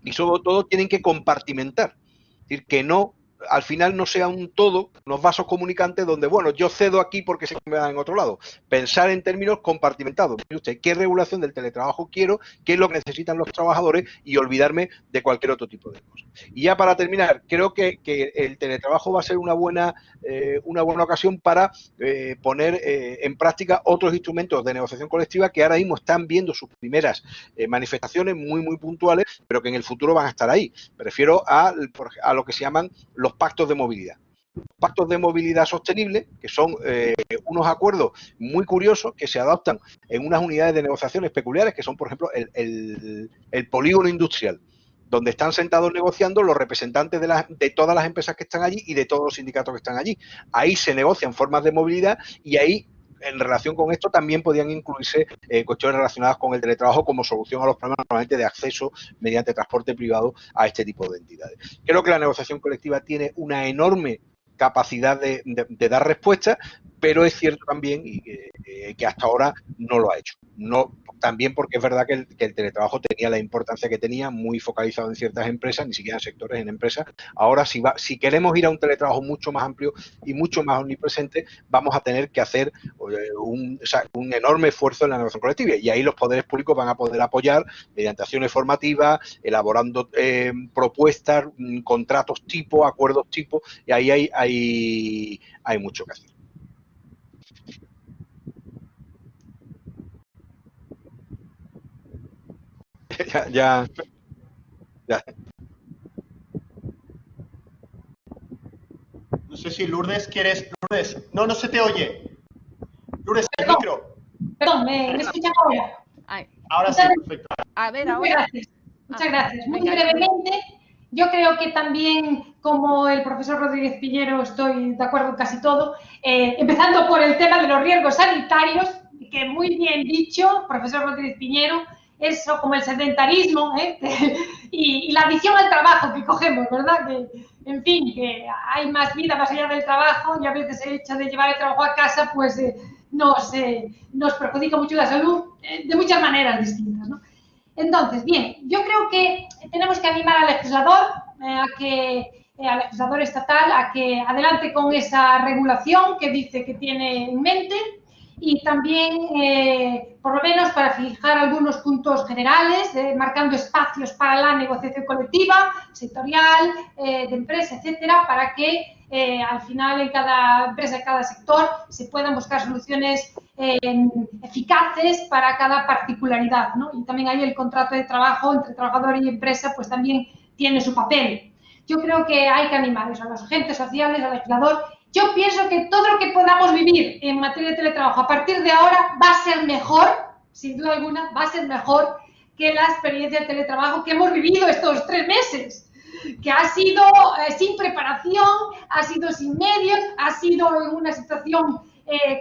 y sobre todo tienen que compartimentar. Es decir, que no, al final no sea un todo, unos vasos comunicantes donde, bueno, yo cedo aquí porque sé que me dan en otro lado. Pensar en términos compartimentados. Mire usted, ¿qué regulación del teletrabajo quiero? ¿Qué es lo que necesitan los trabajadores? Y olvidarme de cualquier otro tipo de cosas. Y ya para terminar, creo que el teletrabajo va a ser una buena ocasión para poner en práctica otros instrumentos de negociación colectiva que ahora mismo están viendo sus primeras manifestaciones muy, muy puntuales, pero que en el futuro van a estar ahí. Me refiero a lo que se llaman los pactos de movilidad. Pactos de movilidad sostenible, que son unos acuerdos muy curiosos que se adoptan en unas unidades de negociaciones peculiares, que son, por ejemplo, el polígono industrial, donde están sentados negociando los representantes de todas las empresas que están allí y de todos los sindicatos que están allí. Ahí se negocian formas de movilidad y ahí, en relación con esto, también podían incluirse cuestiones relacionadas con el teletrabajo como solución a los problemas normalmente de acceso mediante transporte privado a este tipo de entidades. Creo que la negociación colectiva tiene una enorme capacidad de dar respuesta, pero es cierto también que hasta ahora no lo ha hecho. No, también porque es verdad que el teletrabajo tenía la importancia que tenía, muy focalizado en ciertas empresas, ni siquiera en sectores, en empresas. Ahora, si queremos ir a un teletrabajo mucho más amplio y mucho más omnipresente, vamos a tener que hacer un enorme esfuerzo en la negociación colectiva, y ahí los poderes públicos van a poder apoyar mediante acciones formativas, elaborando propuestas, contratos tipo, acuerdos tipo, y ahí hay mucho que hacer. Ya. No sé si Lourdes quieres... Lourdes, no se te oye. Lourdes, el micro. Perdón, ¿me escuchan ahora? Ay. Ahora sí, perfecto. A ver, Muchas ahora. gracias. Muchas gracias. Muy venga, brevemente, yo creo que también, como el profesor Rodríguez Piñero, estoy de acuerdo en casi todo, empezando por el tema de los riesgos sanitarios, que muy bien dicho, profesor Rodríguez Piñero, eso como el sedentarismo y la adicción al trabajo que cogemos, ¿verdad? Que, en fin, que hay más vida más allá del trabajo, y a veces el hecho de llevar el trabajo a casa pues nos perjudica mucho la salud de muchas maneras distintas, ¿no? Entonces, bien, yo creo que tenemos que animar al legislador, al legislador estatal, a que adelante con esa regulación que dice que tiene en mente, y también, por lo menos, para fijar algunos puntos generales, marcando espacios para la negociación colectiva, sectorial, de empresa, etcétera, para que al final en cada empresa, en cada sector, se puedan buscar soluciones eficaces para cada particularidad, ¿no? Y también ahí el contrato de trabajo entre trabajador y empresa pues también tiene su papel. Yo creo que hay que animar a los agentes sociales, al legislador. Yo pienso que todo lo que podamos vivir en materia de teletrabajo a partir de ahora va a ser mejor, sin duda alguna, va a ser mejor que la experiencia de teletrabajo que hemos vivido estos 3 meses, que ha sido sin preparación, ha sido sin medios, ha sido en una situación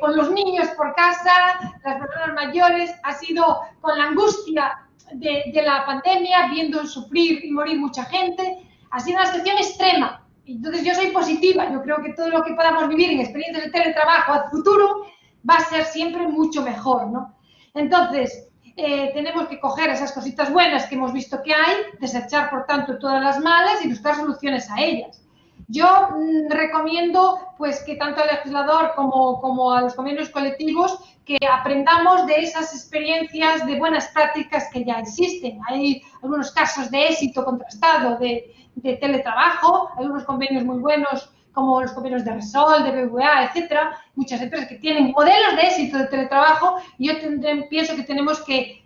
con los niños por casa, las personas mayores, ha sido con la angustia de la pandemia, viendo sufrir y morir mucha gente, ha sido una situación extrema. Entonces yo soy positiva, yo creo que todo lo que podamos vivir en experiencias de teletrabajo al futuro va a ser siempre mucho mejor, ¿no? Entonces, tenemos que coger esas cositas buenas que hemos visto que hay, desechar por tanto todas las malas y buscar soluciones a ellas. Yo recomiendo pues que tanto al legislador como a los convenios colectivos que aprendamos de esas experiencias de buenas prácticas que ya existen. Hay algunos casos de éxito contrastado de teletrabajo, algunos convenios muy buenos como los convenios de Resol, de BVA, etcétera, muchas empresas que tienen modelos de éxito de teletrabajo, y yo pienso que tenemos que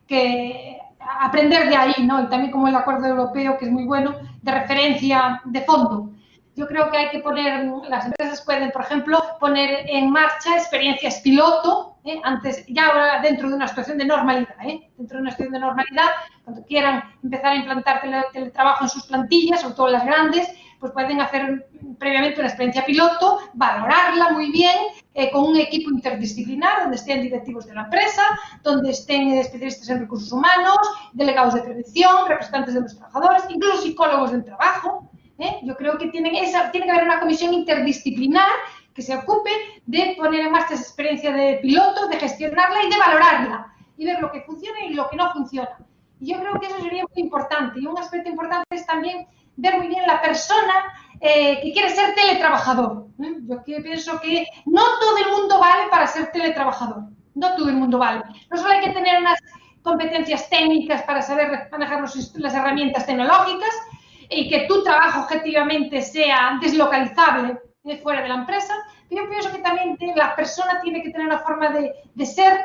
aprender de ahí, ¿no? Y también como el acuerdo europeo, que es muy bueno, de referencia de fondo. Yo creo que hay que poner, las empresas pueden, por ejemplo, poner en marcha experiencias piloto, antes, ya ahora dentro de una situación de normalidad, dentro de una situación de normalidad, cuando quieran empezar a implantar teletrabajo en sus plantillas, sobre todo las grandes, pues pueden hacer previamente una experiencia piloto, valorarla muy bien, con un equipo interdisciplinar, donde estén directivos de la empresa, donde estén especialistas en recursos humanos, delegados de prevención, representantes de los trabajadores, incluso psicólogos del trabajo. Yo creo que tiene que haber una comisión interdisciplinar que se ocupe de poner en marcha esa experiencia de piloto, de gestionarla y de valorarla, y ver lo que funciona y lo que no funciona. Y yo creo que eso sería muy importante. Y un aspecto importante es también ver muy bien la persona que quiere ser teletrabajador. Yo pienso que no todo el mundo vale para ser teletrabajador. No todo el mundo vale. No solo hay que tener unas competencias técnicas para saber manejar las herramientas tecnológicas, y que tu trabajo objetivamente sea deslocalizable fuera de la empresa, pero yo pienso que también la persona tiene que tener una forma de ser,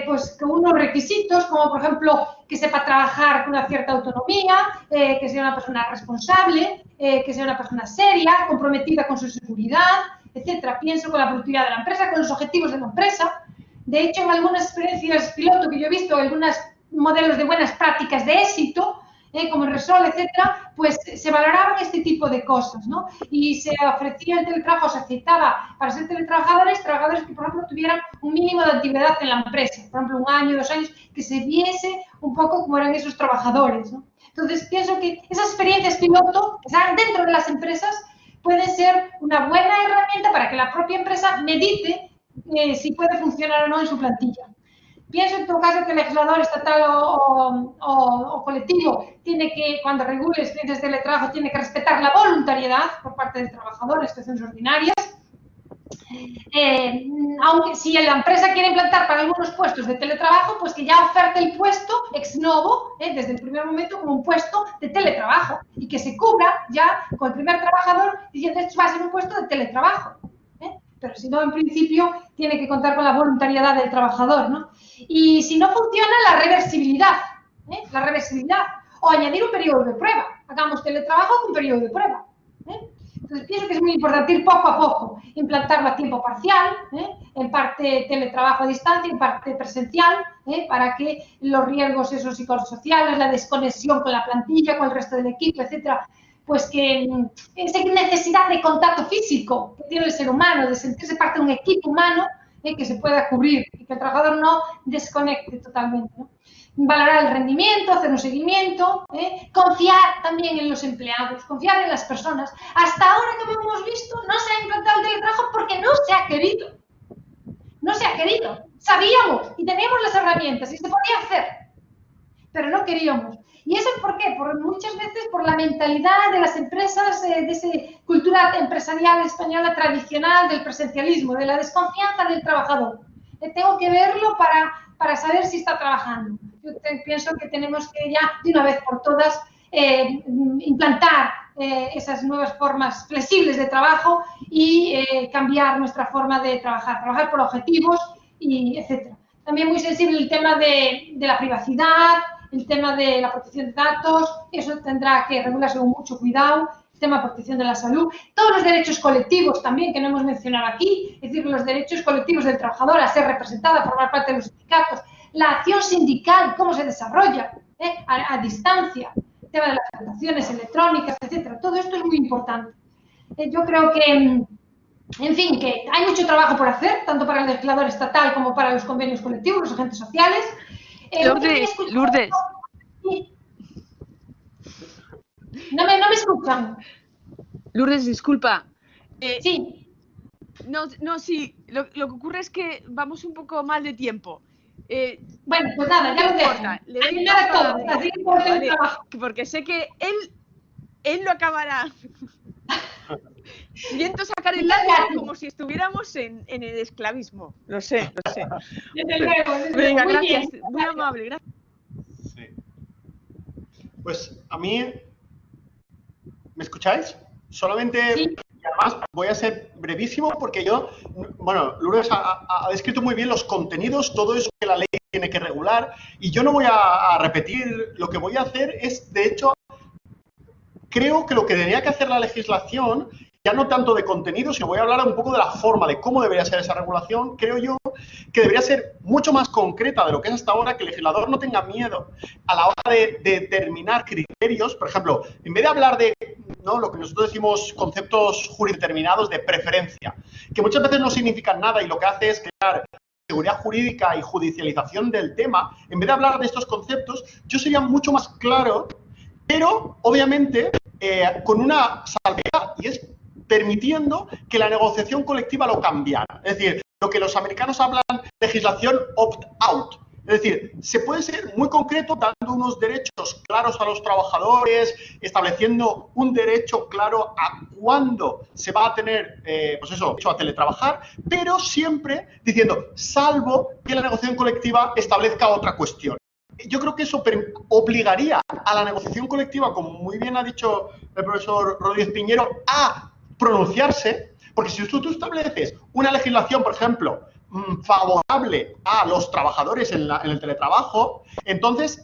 pues con unos requisitos, como por ejemplo que sepa trabajar con una cierta autonomía, que sea una persona responsable, que sea una persona seria, comprometida con su seguridad, etcétera. Pienso con la productividad de la empresa, con los objetivos de la empresa. De hecho, en algunas experiencias piloto que yo he visto, algunos modelos de buenas prácticas de éxito, como el Resol, etcétera, pues se valoraban este tipo de cosas, ¿no? Y se ofrecía el teletrabajo, se aceptaba para ser trabajadores que, por ejemplo, tuvieran un mínimo de antigüedad en la empresa, por ejemplo, 1 año, 2 años, que se viese un poco cómo eran esos trabajadores, ¿no? Entonces, pienso que esas experiencias piloto, que están dentro de las empresas, pueden ser una buena herramienta para que la propia empresa medite si puede funcionar o no en su plantilla. Pienso en tu caso que el legislador estatal o colectivo tiene que, cuando regule experiencias de teletrabajo, tiene que respetar la voluntariedad por parte del trabajador en situaciones ordinarias. Aunque si la empresa quiere implantar para algunos puestos de teletrabajo, pues que ya oferte el puesto ex novo, desde el primer momento, como un puesto de teletrabajo y que se cubra ya con el primer trabajador diciendo esto va a ser un puesto de teletrabajo. Pero si no, en principio, tiene que contar con la voluntariedad del trabajador, ¿no? Y si no funciona, la reversibilidad, o añadir un periodo de prueba. Hagamos teletrabajo con periodo de prueba. Entonces, pienso que es muy importante ir poco a poco, implantarlo a tiempo parcial, en parte teletrabajo a distancia, en parte presencial, para que los riesgos esos psicosociales, la desconexión con la plantilla, con el resto del equipo, etcétera, pues que esa necesidad de contacto físico que tiene el ser humano, de sentirse parte de un equipo humano, que se pueda cubrir y que el trabajador no desconecte totalmente, ¿no? Valorar el rendimiento, hacer un seguimiento, confiar también en los empleados, confiar en las personas. Hasta ahora, como hemos visto, no se ha implantado el teletrabajo porque no se ha querido. No se ha querido. Sabíamos y teníamos las herramientas y se podía hacer, pero no queríamos. ¿Y eso por qué? Muchas veces por la mentalidad de las empresas, de esa cultura empresarial española tradicional del presencialismo, de la desconfianza del trabajador. Tengo que verlo para saber si está trabajando. Yo pienso que tenemos que ya, de una vez por todas, implantar esas nuevas formas flexibles de trabajo y cambiar nuestra forma de trabajar por objetivos, y etcétera. También muy sensible el tema de la privacidad, el tema de la protección de datos, eso tendrá que regularse con mucho cuidado, el tema de protección de la salud, todos los derechos colectivos también que no hemos mencionado aquí, es decir, los derechos colectivos del trabajador a ser representado, a formar parte de los sindicatos, la acción sindical, cómo se desarrolla a distancia, el tema de las votaciones electrónicas, etcétera, todo esto es muy importante. Yo creo que, en fin, que hay mucho trabajo por hacer, tanto para el legislador estatal como para los convenios colectivos, los agentes sociales. Lourdes. No me escuchan. Lourdes, disculpa. Sí. No, sí. Lo que ocurre es que vamos un poco mal de tiempo. Bueno, pues nada, ya lo dejo. Le doy trabajo. Porque sé que él lo acabará. Siento sacar el látigo como si estuviéramos en el esclavismo. Lo sé. Desde luego. Venga, muy gracias. Bien. Muy amable, gracias. Sí. Pues a mí, ¿me escucháis? Solamente, sí. Y además voy a ser brevísimo porque Lourdes ha descrito muy bien los contenidos, todo eso que la ley tiene que regular, y yo no voy a repetir. Lo que voy a hacer es, de hecho, creo que lo que debería que hacer la legislación, ya no tanto de contenido, sino voy a hablar un poco de la forma, de cómo debería ser esa regulación. Creo yo que debería ser mucho más concreta de lo que es hasta ahora, que el legislador no tenga miedo a la hora de determinar criterios. Por ejemplo, en vez de hablar de lo que nosotros decimos conceptos jurisdeterminados de preferencia, que muchas veces no significan nada y lo que hace es crear seguridad jurídica y judicialización del tema, en vez de hablar de estos conceptos, yo sería mucho más claro, pero obviamente con una salvedad, y es permitiendo que la negociación colectiva lo cambiara. Es decir, lo que los americanos hablan legislación opt-out. Es decir, se puede ser muy concreto dando unos derechos claros a los trabajadores, estableciendo un derecho claro a cuándo se va a tener, derecho a teletrabajar, pero siempre diciendo, salvo que la negociación colectiva establezca otra cuestión. Yo creo que eso obligaría a la negociación colectiva, como muy bien ha dicho el profesor Rodríguez Piñero, a pronunciarse, porque si tú estableces una legislación, por ejemplo, favorable a los trabajadores en el teletrabajo, entonces,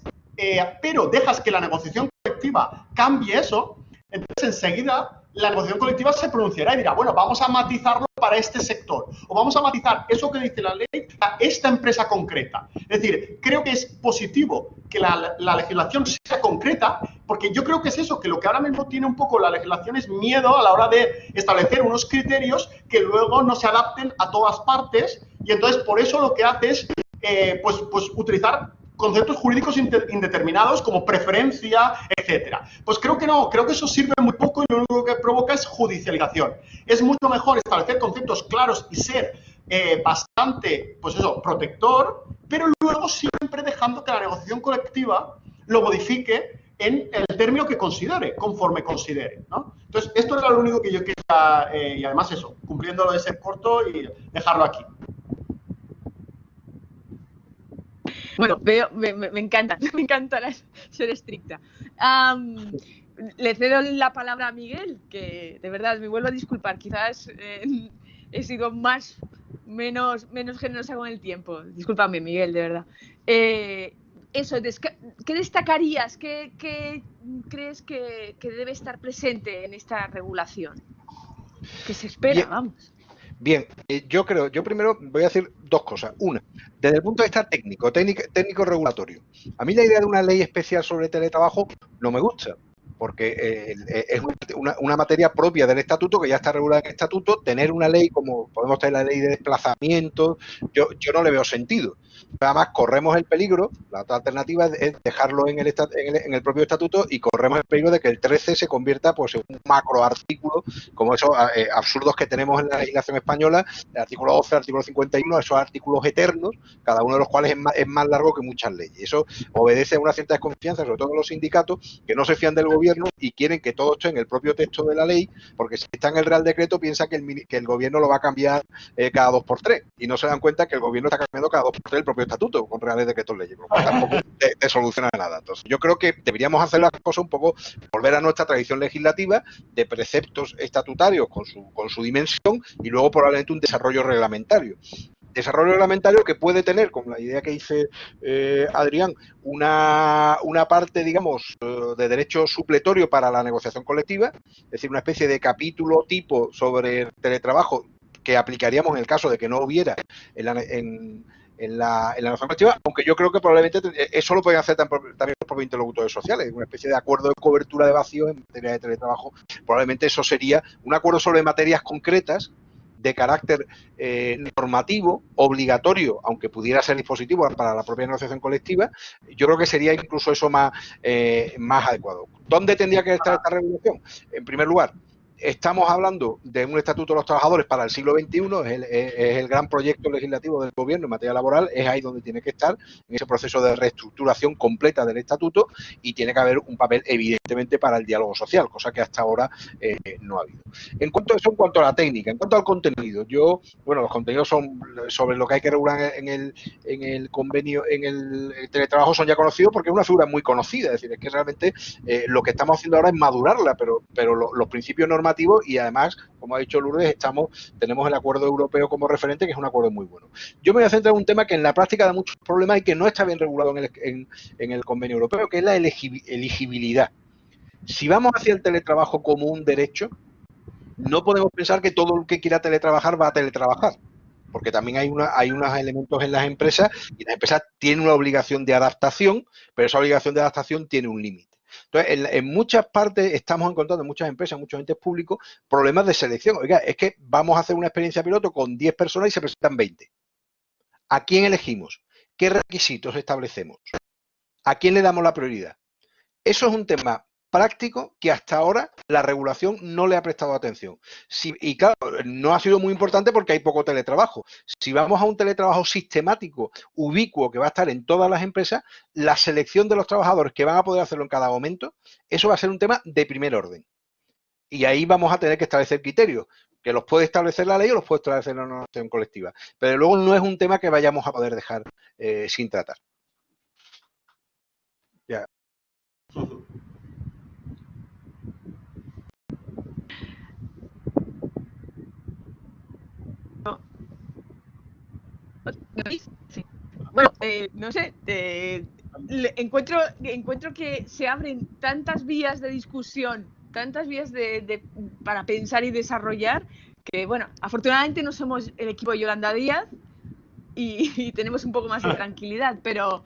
pero dejas que la negociación colectiva cambie eso, entonces enseguida la negociación colectiva se pronunciará y dirá, bueno, vamos a matizarlo para este sector, o vamos a matizar eso que dice la ley a esta empresa concreta. Es decir, creo que es positivo que la legislación sea concreta, porque yo creo que es eso, que lo que ahora mismo tiene un poco la legislación es miedo a la hora de establecer unos criterios que luego no se adapten a todas partes, y entonces por eso lo que hace es pues utilizar conceptos jurídicos indeterminados como preferencia, etcétera. Pues creo que no, creo que eso sirve muy poco y lo único que provoca es judicialización. Es mucho mejor establecer conceptos claros y ser bastante, pues eso, protector, pero luego siempre dejando que la negociación colectiva lo modifique en el término que considere, conforme considere, ¿no? Entonces, esto era lo único que yo quería, y además eso, cumpliendo lo de ser corto y dejarlo aquí. Bueno, me encanta, me encanta ser estricta. Le cedo la palabra a Miguel, que de verdad me vuelvo a disculpar, quizás he sido menos generosa con el tiempo. Discúlpame, Miguel, de verdad. Eso, ¿qué destacarías? ¿Qué crees que debe estar presente en esta regulación? ¿Qué se espera? Bien. Vamos. Bien, yo primero voy a decir dos cosas. Una, desde el punto de vista técnico regulatorio. A mí la idea de una ley especial sobre teletrabajo no me gusta, porque es una materia propia del estatuto, que ya está regulada en el estatuto. Tener una ley como podemos tener la ley de desplazamiento, yo no le veo sentido. Además, corremos el peligro, la otra alternativa es dejarlo en el propio estatuto, y corremos el peligro de que el 13 se convierta pues, en un macroartículo, como esos absurdos que tenemos en la legislación española, el artículo 12, el artículo 51, esos artículos eternos, cada uno de los cuales es más largo que muchas leyes. Eso obedece a una cierta desconfianza, sobre todo en los sindicatos, que no se fían del gobierno y quieren que todo esté en el propio texto de la ley, porque si está en el Real Decreto piensa que el gobierno lo va a cambiar cada 2x3, y no se dan cuenta que el gobierno está cambiando cada 2x3 el propio estatuto con reales decretos leyes, por lo cual tampoco te soluciona nada. Entonces, yo creo que deberíamos hacer las cosas un poco, volver a nuestra tradición legislativa de preceptos estatutarios con su dimensión, y luego probablemente un desarrollo reglamentario. Desarrollo reglamentario que puede tener, como la idea que dice Adrián, una parte, digamos, de derecho supletorio para la negociación colectiva, es decir, una especie de capítulo tipo sobre teletrabajo que aplicaríamos en el caso de que no hubiera en la negociación colectiva, aunque yo creo que probablemente eso lo pueden hacer también los propios interlocutores sociales, una especie de acuerdo de cobertura de vacíos en materia de teletrabajo. Probablemente eso sería un acuerdo sobre materias concretas de carácter normativo, obligatorio, aunque pudiera ser dispositivo para la propia negociación colectiva. Yo creo que sería incluso eso más adecuado. ¿Dónde tendría que estar esta regulación? En primer lugar, estamos hablando de un estatuto de los trabajadores para el siglo XXI, es el gran proyecto legislativo del gobierno en materia laboral, es ahí donde tiene que estar, en ese proceso de reestructuración completa del estatuto, y tiene que haber un papel evidentemente para el diálogo social, cosa que hasta ahora no ha habido. En cuanto a la técnica, en cuanto al contenido, los contenidos son sobre lo que hay que regular en el convenio, en el teletrabajo, son ya conocidos porque es una figura muy conocida, es decir, es que realmente lo que estamos haciendo ahora es madurarla, pero los principios normativos, y además, como ha dicho Lourdes, tenemos el acuerdo europeo como referente, que es un acuerdo muy bueno. Yo me voy a centrar en un tema que en la práctica da muchos problemas y que no está bien regulado en el convenio europeo, que es la elegibilidad. Si vamos hacia el teletrabajo como un derecho, no podemos pensar que todo el que quiera teletrabajar va a teletrabajar, porque también hay unos elementos en las empresas, y las empresas tienen una obligación de adaptación, pero esa obligación de adaptación tiene un límite. Entonces, en muchas partes estamos encontrando, en muchas empresas, en muchos entes públicos, problemas de selección. Oiga, es que vamos a hacer una experiencia piloto con 10 personas y se presentan 20. ¿A quién elegimos? ¿Qué requisitos establecemos? ¿A quién le damos la prioridad? Eso es un tema práctico que hasta ahora la regulación no le ha prestado atención. Y claro, no ha sido muy importante porque hay poco teletrabajo. Si vamos a un teletrabajo sistemático, ubicuo, que va a estar en todas las empresas, la selección de los trabajadores que van a poder hacerlo en cada momento, eso va a ser un tema de primer orden. Y ahí vamos a tener que establecer criterios, que los puede establecer la ley o los puede establecer la negociación colectiva. Pero luego no es un tema que vayamos a poder dejar sin tratar. Ya. Sí. Bueno, no sé, encuentro que se abren tantas vías de discusión, tantas vías para pensar y desarrollar, que bueno, afortunadamente no somos el equipo de Yolanda Díaz y tenemos un poco más de tranquilidad, pero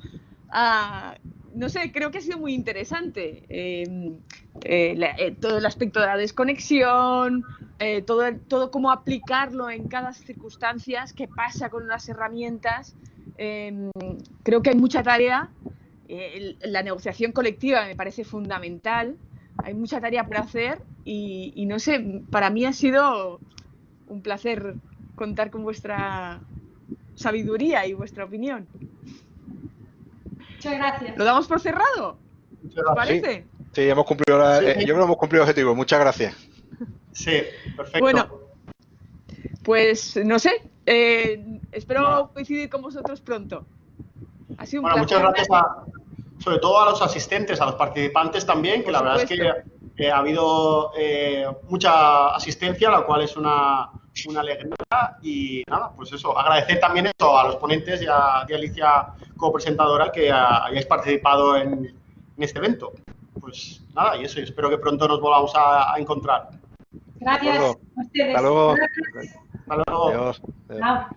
no sé, creo que ha sido muy interesante todo el aspecto de la desconexión, todo cómo aplicarlo en cada circunstancia, qué pasa con las herramientas. Creo que hay mucha tarea. La negociación colectiva me parece fundamental. Hay mucha tarea por hacer y no sé, para mí ha sido un placer contar con vuestra sabiduría y vuestra opinión. Muchas gracias. ¿Lo damos por cerrado? Muchas ¿Os gracias. parece? Sí, hemos cumplido Sí. yo creo que hemos cumplido el objetivo. Muchas gracias. Sí, perfecto. Bueno, pues no sé. Espero Bueno. coincidir con vosotros pronto. Ha sido un Bueno, placer. muchas gracias sobre todo a los asistentes, a los participantes también, que Por la verdad es que ha habido mucha asistencia, lo cual es una alegría. Y nada, pues eso, agradecer también eso a los ponentes y a Alicia como presentadora que hayáis participado en este evento. Pues nada, y eso, y espero que pronto nos volvamos a encontrar. Gracias a ustedes. Hasta luego. Gracias. Hasta luego. Adiós. Chao.